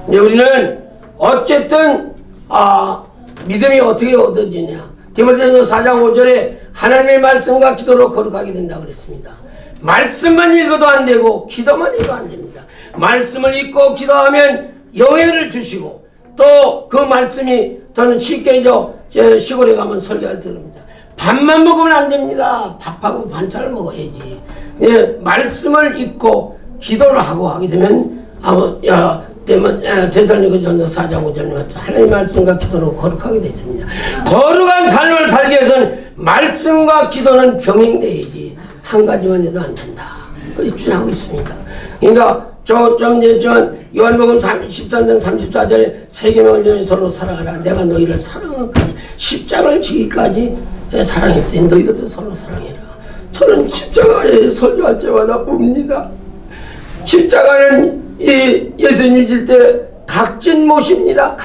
근데 우리는 어쨌든 믿음이 어떻게 얻어지냐? 디모데전서 4장 5절에 하나님의 말씀과 기도로 거룩하게 된다고 그랬습니다. 말씀만 읽어도 안 되고 기도만 해도 안 됩니다. 말씀을 읽고 기도하면 영예를 주시고 또 그 말씀이 저는 쉽게 제 시골에 가면 설교할 때 그럽니다. 밥만 먹으면 안 됩니다. 밥하고 반찬을 먹어야지. 예, 말씀을 읽고 기도를 하고 하게 되면 데살로니가전서 4장 5절에 하나님의 말씀과 기도로 거룩하게 되십니다. 거룩한 삶을 살기 위해서는 말씀과 기도는 병행돼야지 한 가지만 해도 안 된다. 그렇게 주장하고 있습니다. 그러니까 요한복음 13장 34절에 세계명을 전해 서로 사랑하라. 내가 너희를 사랑하기까지 십자가를 지기까지 사랑했으니 너희들도 서로 사랑해라. 저는 십자가에 설교할 때마다 웁니다. 십자가는 예수님이 질 때 각진못입니다.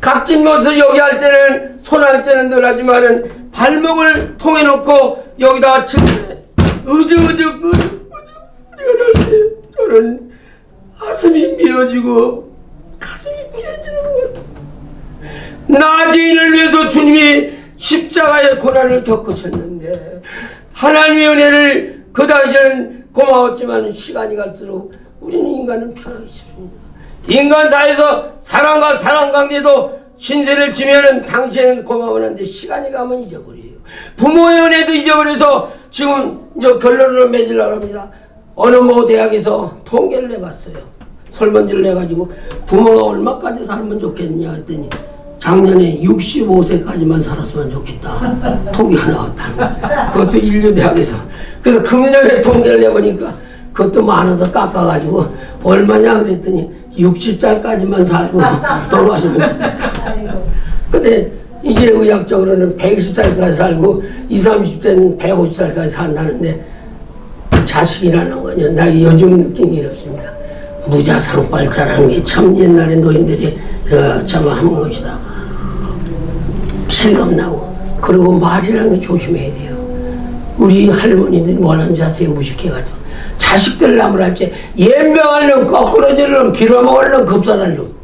각진못을 여기 할 때는 손할 때는 늘 하지만은 발목을 통해 놓고 여기다가 칠때 으죽으죽 우리가 날 때 저는 가슴이 미어지고 가슴이 깨지는 것 같아요. 나 죄인을 위해서 주님이 십자가의 고난을 겪으셨는데 하나님의 은혜를 그 당시에는 고마웠지만 시간이 갈수록 우리는 인간은 편하기 싫습니다. 인간 사이에서 사랑과 사랑관계도 신세를 지면은 당시에는 고마웠는데 시간이 가면 잊어버려요. 부모의 은혜도 잊어버려서 지금 결론을 맺으려고 합니다. 어느 대학에서 통계를 내봤어요. 설문지를 내가지고 부모가 얼마까지 살면 좋겠냐 했더니 작년에 65세까지만 살았으면 좋겠다. 통계가 나왔다. 그것도 인류대학에서. 그래서 금년에 통계를 내보니까 그것도 많아서 깎아가지고 얼마냐 그랬더니 60살까지만 살고 돌아가시면 좋겠다. 근데 이제 의학적으로는 120살까지 살고 20, 30대는 150살까지 산다는데 자식이라는 거냐. 나 요즘 느낌이 이렇습니다. 무자상발자라는 게 참 옛날에 노인들이 참 한 것이다. 실감나고. 그리고 말이라는 게 조심해야 돼요. 우리 할머니들이 뭐라는 줄 아세요? 무식해가지고. 자식들 나무랄 때 연병할 놈, 거꾸로질 놈, 빌어먹을 놈, 급살할 놈.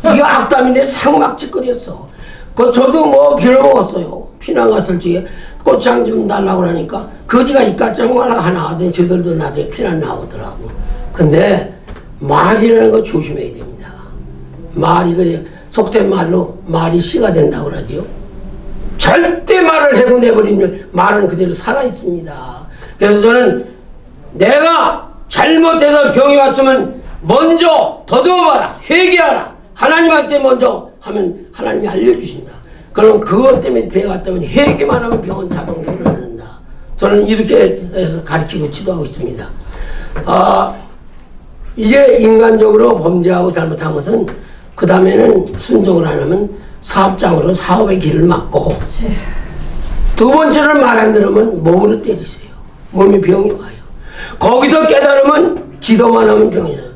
이거 악담인데 상막짓거렸어. 저도 빌어먹었어요. 피난 갔을 적에 꽃장 좀 달라고 그러니까 거지가 이까짱 하나 하더니 저들도 나중에 피난 나오더라고. 근데 말이라는 거 조심해야 됩니다. 말이 그래 속된 말로 말이 씨가 된다고 그러죠. 절대 말을 해고 내버리면 말은 그대로 살아있습니다. 그래서 저는 내가 잘못해서 병이 왔으면 먼저 더듬어봐라. 회개하라. 하나님한테 먼저 하면 하나님이 알려주신다. 그럼 그것 때문에 병이 왔다면 회개만 하면 병은 자동으로 일어난다. 저는 이렇게 해서 가르치고 지도하고 있습니다. 이제 인간적으로 범죄하고 잘못한 것은 그 다음에는 순종을 안 하면 사업장으로 사업의 길을 막고 두 번째는 말 안 들으면 몸으로 때리세요. 몸에 병이 와요. 거기서 깨달으면 기도만 하면 병이 나요.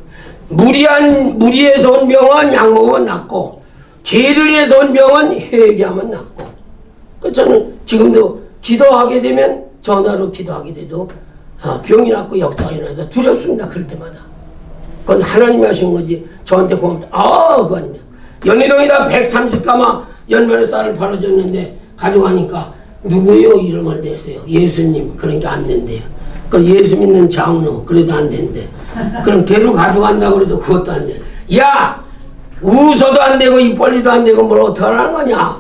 무리에서 온 병은 약 먹으면 낫고 죄인에서 온 병은 회개하면 낫고. 저는 지금도 기도하게 되면 전화로 기도하게 돼도 병이 낫고 역사가 일어나서 두렵습니다. 그럴 때마다. 그건 하나님이 하신 거지 저한테 고맙다. 그건 연희동에다 130가마 연면의 쌀을 팔아줬는데 가져가니까 누구요? 이름을 냈어요. 예수님. 그러니까 안 된대요. 그럼 예수 믿는 장로. 그래도 안 된대. 그럼 대로 가져간다고 그래도 그것도 안 돼. 야! 웃어도 안 되고 입 벌리도 안 되고 뭘 어떻게 하라는 거냐?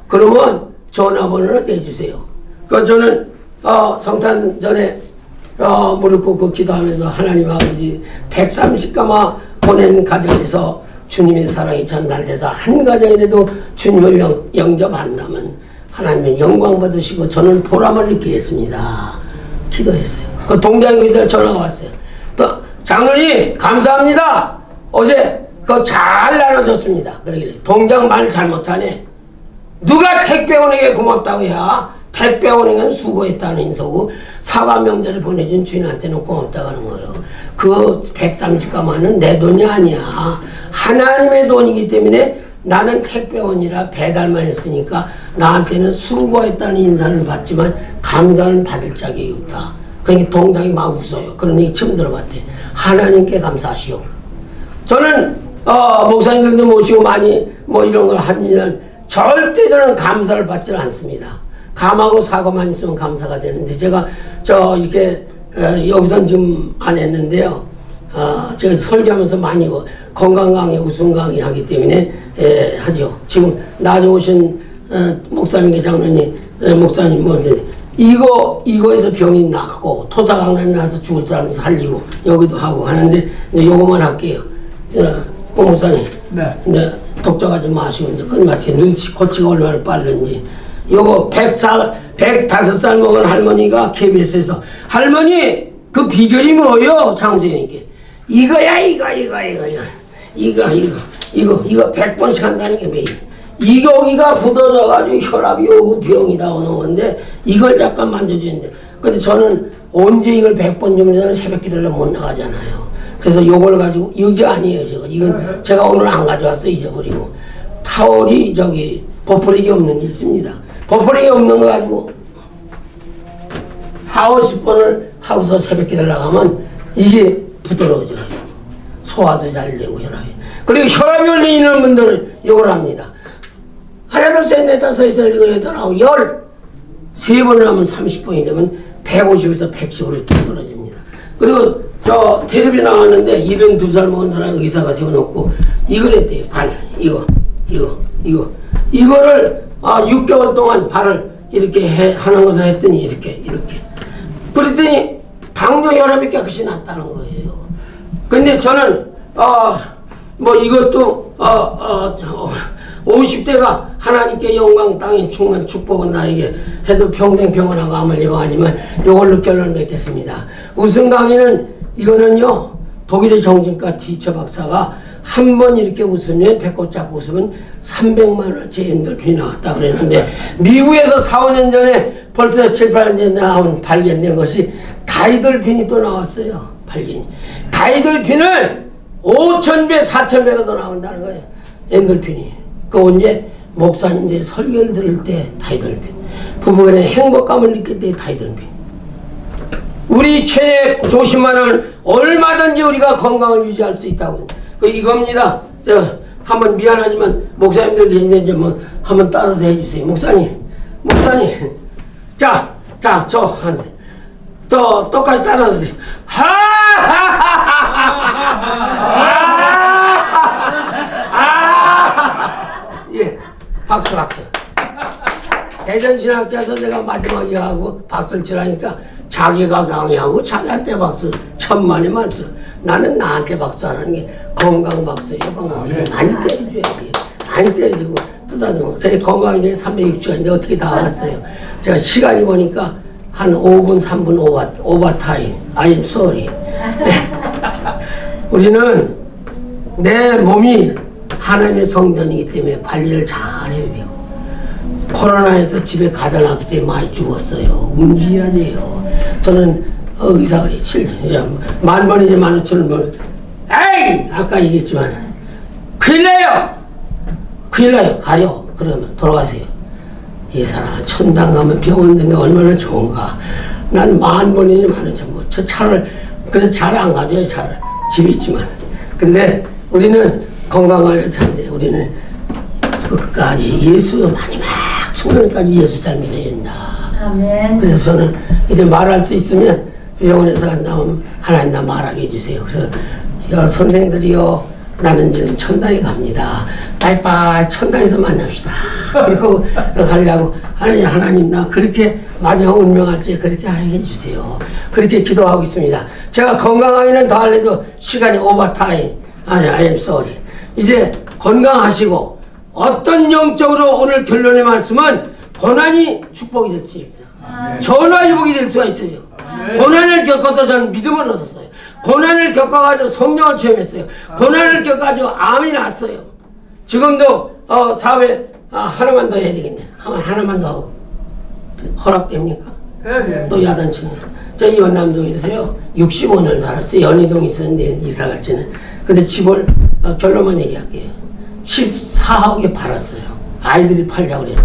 그러면 전화번호를 떼주세요. 저는 성탄 전에 무릎 꿇고 기도하면서 하나님 아버지 130가마 보낸 가정에서 주님의 사랑이 전달돼서 한 가정이라도 주님을 영접한다면 하나님의 영광 받으시고 저는 보람을 느끼겠습니다. 기도했어요. 그 동대학교에서 전화가 왔어요. 또 장로님 감사합니다. 어제 그거 잘 나눠줬습니다. 그러길래 동장 말 잘못하네. 누가 택배원에게 고맙다고 해야 택배원에게는 수고했다는 인서고 사과 명절에 보내준 주인한테는 고맙다고 하는 거예요. 그 130가마는 내 돈이 아니야. 하나님의 돈이기 때문에 나는 택배원이라 배달만 했으니까 나한테는 수고했다는 인사를 받지만 감사는 받을 자격이 없다. 그러니까 동장이 막 웃어요. 그런 얘기 처음 들어봤대. 하나님께 감사하시오. 저는 목사님들도 모시고 많이 이런 걸 하면 절대 저는 감사를 받지 않습니다. 감하고 사과만 있으면 감사가 되는데 제가 이렇게 여기선 지금 안 했는데요. 제가 설교하면서 많이 건강 강의, 웃음 강의 하기 때문에 하죠. 지금 나중오신 목사님 장로님, 목사님 뭐인데 이거에서 병이 낫고 토사강난 나서 죽을 사람 살리고 여기도 하고 하는데 이제 요거만 할게요. 목사님, 네. 이제 독자가 좀 마시고 이제 끝마치게 눈치 고치가 얼마나 빠른지. 요거 105살 먹은 할머니가 KBS에서 할머니 그 비결이 뭐예요? 장수님께 이거야 이거 100번씩 한다는 게 매일 이 여기가 굳어져가지고 혈압이 오고 병이 다 오는 건데 이걸 약간 만져주는데 근데 저는 언제 이걸 100번 주면 새벽 기도를 못 나가잖아요. 그래서 요걸 가지고 이게 아니에요. 이건 제가 오늘 안 가져왔어 잊어버리고 타월이 버퍼링이 없는 게 있습니다. 버퍼링이 없는 거 가지고 40-50번을 하고서 새벽 기도를 나가면 이게 부드러워져요. 소화도 잘 되고 혈압이. 그리고 혈압이 올리는 분들은 이걸 합니다. 하나, 둘, 셋, 넷, 다섯, 여섯, 일곱, 여덟, 아홉, 열. 3번을 하면 30번이 되면 150에서 110으로 뚝 떨어집니다. 그리고 텔레비 나왔는데 202살 먹은 사람 의사가 세워놓고 이걸 했대요. 이거를 6개월 동안 발을 이렇게 하는 것을 했더니 이렇게. 그랬더니 당뇨 혈압이 깨끗이 났다는 거예요. 근데 저는 이것도 50대가 하나님께 영광 땅에 충만 축복은 나에게 해도 평생 평안하고 암을 예방하지만 이걸로 결론을 맺겠습니다. 웃음 강의는 이거는요 독일의 정신과 티처 박사가 한 번 이렇게 웃으면 배꼽 잡고 웃으면 300만원어치 엔돌핀이 나왔다 그랬는데 미국에서 4-5년 전에 벌써 7-8년 전에 발견된 것이 다이돌핀이 또 나왔어요. 다이돌핀을 5,000배 4,000배가 더 나온다는 거예요. 엔돌핀이. 그 언제 목사님들이 설교를 들을 때 다이돌핀, 부부간의 행복감을 느낄 때 다이돌핀. 우리 체내 조심하면 얼마든지 우리가 건강을 유지할 수 있다고. 이겁니다. 한번 미안하지만 목사님들 계신데 좀 한번 따라서 해주세요. 목사님. 자, 똑같이 따라서 하세요. 예, 박수. 대전신학교에서 내가 마지막에 하고 박수를 치라니까 자기가 강의하고 자기한테 박수 천만에 만수. 나는 나한테 박수하라는 게 건강 박수예요. 많이 때려줘야 돼요. 많이 때려주고 뜯어주고. 제 건강이 360시간인데 어떻게 다 알았어요. 제가 시간이 보니까 한 5분, 3분 오버타임. I am sorry. 우리는 내 몸이 하나님의 성전이기 때문에 관리를 잘 해야 되고 코로나에서 집에 가다 놨기 때문에 많이 죽었어요. 움직여야 돼요. 저는 의사가 10,000번이지 15,000번 에이! 아까 얘기했지만 큰일 나요. 가요. 그러면 돌아가세요. 이 사람은 천당 가면 병원 되는데 얼마나 좋은가. 난 10,000번이지 15,000번. 저 차를 그래서 차를 안 가져요. 차를 집에 있지만. 근데 우리는 건강을 찾는데 우리는 끝까지 예수 마지막 순간까지 예수 잘 믿어야 된다. 아멘. 그래서 저는 이제 말할 수 있으면 병원에서 간다면 하나님 나 말하게 해주세요. 그래서 선생들이요 나는 지금 천당에 갑니다. 빠이빠이 천당에서 만납시다. 그리고 가려고 하나님 나 그렇게 마지막 운명할 때 그렇게 해주세요. 그렇게 기도하고 있습니다. 제가 건강하기는 더 할래도 시간이 오버타임. I am sorry. 이제 건강하시고 어떤 영적으로 오늘 결론의 말씀은 고난이 축복이 될 수 있다. 전화위복이 될 수가 있어요. 고난을 겪어서 저는 믿음을 얻었어요. 고난을 겪어가지고 성령을 체험했어요. 고난을 겪어가지고 암이 났어요. 지금도 사회 하나만 더 해야 되겠네. 하나만 더 하고 허락됩니까? 네. 또 야단치는. 저 연남동에서요 65년 살았어요. 연희동에 있었는데 이사 갈 때는. 근데 집을 결론만 얘기할게요. 14억에 팔았어요. 아이들이 팔려고 그래서.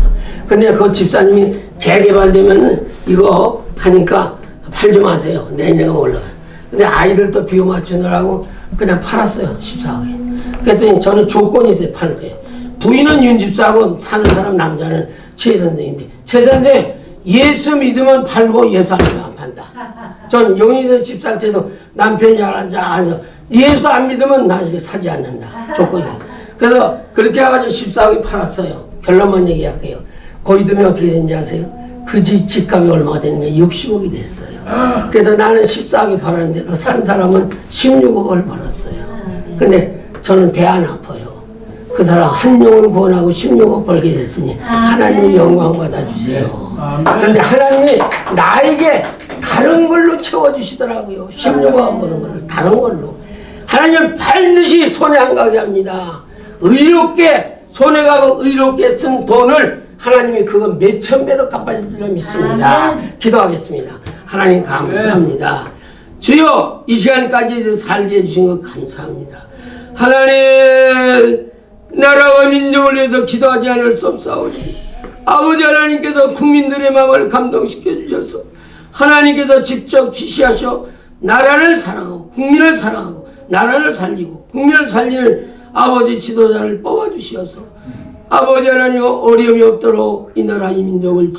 근데 그 집사님이 재개발되면 이거 하니까 팔지 마세요. 내년에 올라가요. 근데 아이들 또 비용 맞추느라고 그냥 팔았어요. 14억에. 그랬더니 저는 조건이 있어요. 팔 때. 부인은 윤집사하고 사는 사람 남자는 최 선생인데, 최 선생 예수 믿으면 팔고 예수 안 믿으면 안 판다. 전 영희대 집살 때도 남편이 앉아서 예수 안 믿으면 나중에 사지 않는다. 조건이. 그래서 그렇게 해가지고 14억이 팔았어요. 결론만 얘기할게요. 고이듬이 어떻게 된지 아세요? 그 집 집값이 얼마가 되는 게 60억이 됐어요. 그래서 나는 14억이 팔았는데 그 산 사람은 16억을 벌었어요. 근데 저는 배 안 아파요. 그 사람 한 영혼을 구원하고 16억 벌게 됐으니 하나님 영광 받아주세요. 그런데 하나님이 나에게 다른 걸로 채워주시더라고요. 16억 안 버는 거를 다른 걸로. 하나님 반드시 손해 안 가게 합니다. 의롭게 손해 가고 의롭게 쓴 돈을 하나님이 그거 몇천 배로 갚아줄 줄 믿습니다. 기도하겠습니다. 하나님 감사합니다. 주여 이 시간까지 살게 해주신 것 감사합니다. 하나님 나라와 민족을 위해서 기도하지 않을 수 없사오니 아버지 하나님께서 국민들의 마음을 감동시켜 주셔서 하나님께서 직접 지시하셔 나라를 사랑하고 국민을 사랑하고 나라를 살리고 국민을 살리는 아버지 지도자를 뽑아주시어서 아버지 하나님 어려움이 없도록 이 나라 이 민족을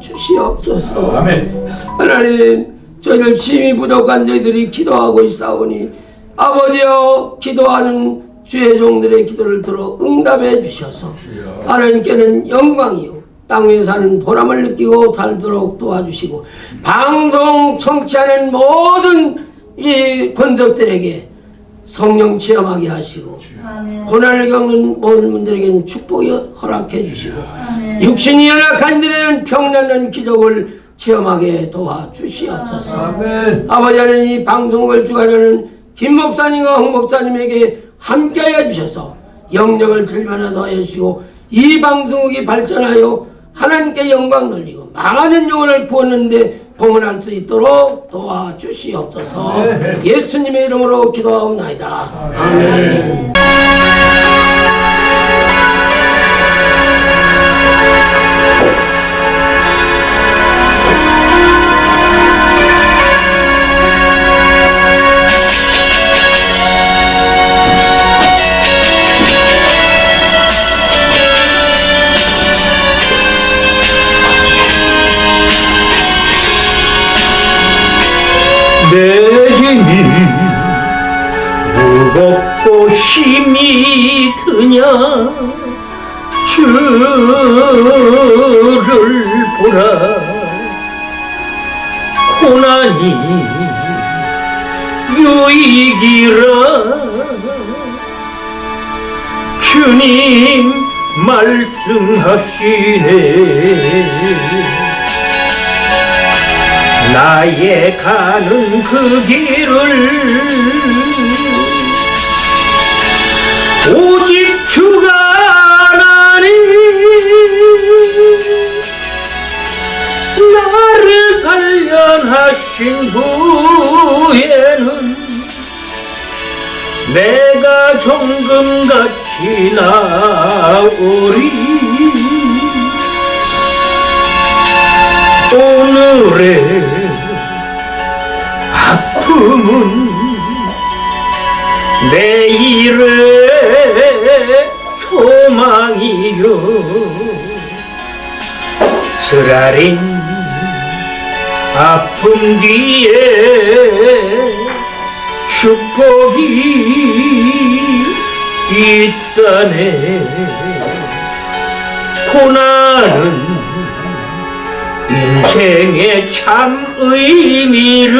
지켜주시옵소서. 아멘. 하나님 저희들 힘이 부족한 저희들이 기도하고 있사오니 아버지여 기도하는 주의 종들의 기도를 들어 응답해 주셔서 하나님께는 영광이요 땅 위에 사는 보람을 느끼고 살도록 도와주시고 방송 청취하는 모든 이 권석들에게 성령 체험하게 하시고 고난을 겪는 모든 분들에게는 축복이 허락해 주시고 육신이 연약한 이들에는 병나는 기적을 체험하게 도와주시옵소서. 아버지 하나님 이 방송을 주관하는 김 목사님과 홍 목사님에게 함께하여 주셔서 영역을 질만하게 해주시고 이 방송국이 발전하여 하나님께 영광 돌리고 많은 영혼을 구하는데 봉헌할 수 있도록 도와주시옵소서. 예수님의 이름으로 기도하옵나이다. 아멘. 내 짐이 무겁고 힘이 드냐 주를 보라 고난이 유익이라 주님 말씀하시네 나의 가는 그 길을 오직 주가 나니 나를 단련하신 후에는 내가 정금같이 나오리 오늘의 아픔은 내일의 소망이요 쓰라린 아픔 뒤에 축복이 있다네 고난은 인생의 참 의미를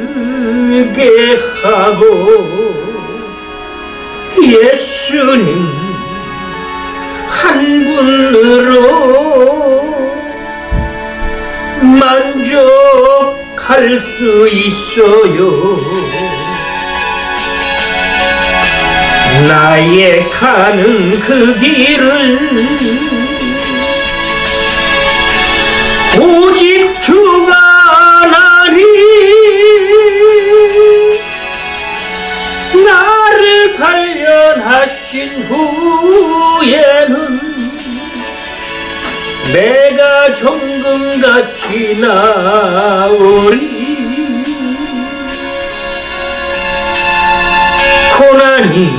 알게 하고 예수님 한 분으로 만족할 수 있어요 나의 가는 그 길을 오직 주가 나니 나를 단련하신 후에는 내가 정금같이 나오리 고난이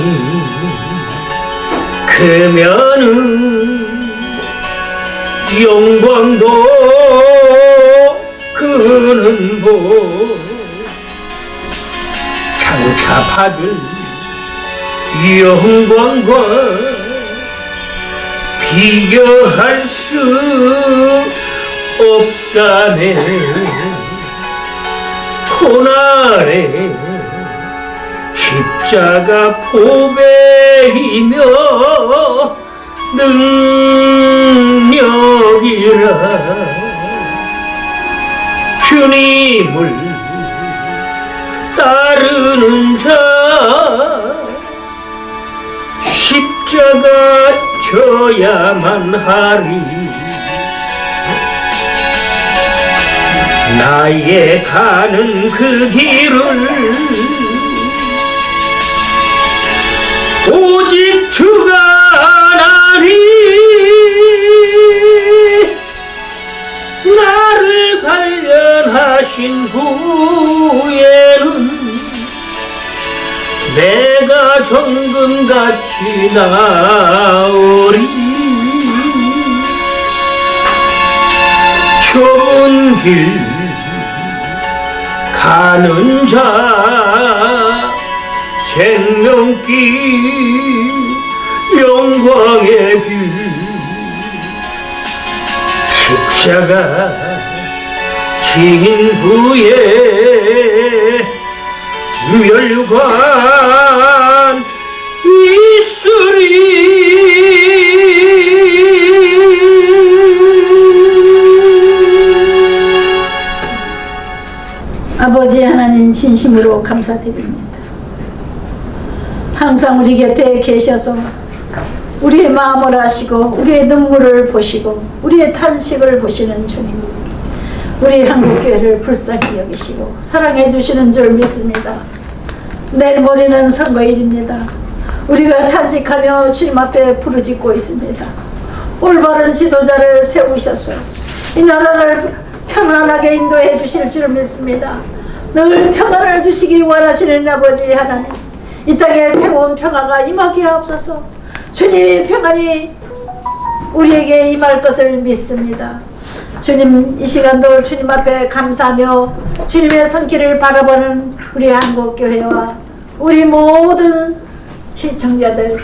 되면은 영광도 그는 보 장차 받을 영광과 비교할 수 없다네. 고난의 십자가 보배이며 능력이라. 주님을 따르는 자 십자가 져야만 하리. 나의 가는 그 길을 오직 주가 아나니. 나를 단련하신 후에는 내가 정금같이 나오리. 좁은 길 가는 자 생명길 영광의 길. 십자가 진 후에 멸관 있으리. 아버지 하나님 진심으로 감사드립니다. 항상 우리 곁에 계셔서 우리의 마음을 아시고 우리의 눈물을 보시고 우리의 탄식을 보시는 주님, 우리 한국교회를 불쌍히 여기시고 사랑해 주시는 줄 믿습니다. 내일 모레는 선거일입니다. 우리가 탄식하며 주님 앞에 부르짖고 있습니다. 올바른 지도자를 세우셔서 이 나라를 평안하게 인도해 주실 줄 믿습니다. 늘 평안을 주시길 원하시는 아버지 하나님, 이 땅에 새로운 평화가 임하게 하옵소서. 주님의 평안이 우리에게 임할 것을 믿습니다. 주님, 이 시간도 주님 앞에 감사하며 주님의 손길을 바라보는 우리 한국교회와 우리 모든 시청자들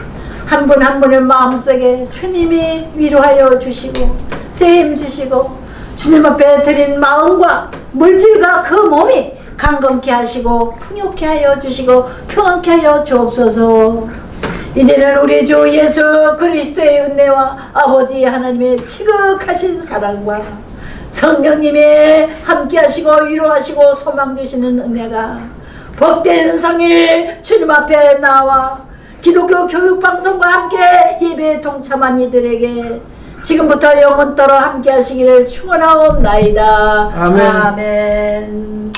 한 분 한 분의 마음속에 주님이 위로하여 주시고 세임 주시고 주님 앞에 드린 마음과 물질과 그 몸이 강건케 하시고 풍요케 하여 주시고 평안케 하여 주옵소서. 이제는 우리 주 예수 그리스도의 은혜와 아버지 하나님의 지극하신 사랑과 성령님의 함께하시고 위로하시고 소망 주시는 은혜가 복된 성일 주님 앞에 나와 기독교 교육방송과 함께 예배에 동참한 이들에게 지금부터 영원토록 함께하시기를 축원하옵나이다. 아멘. 아멘.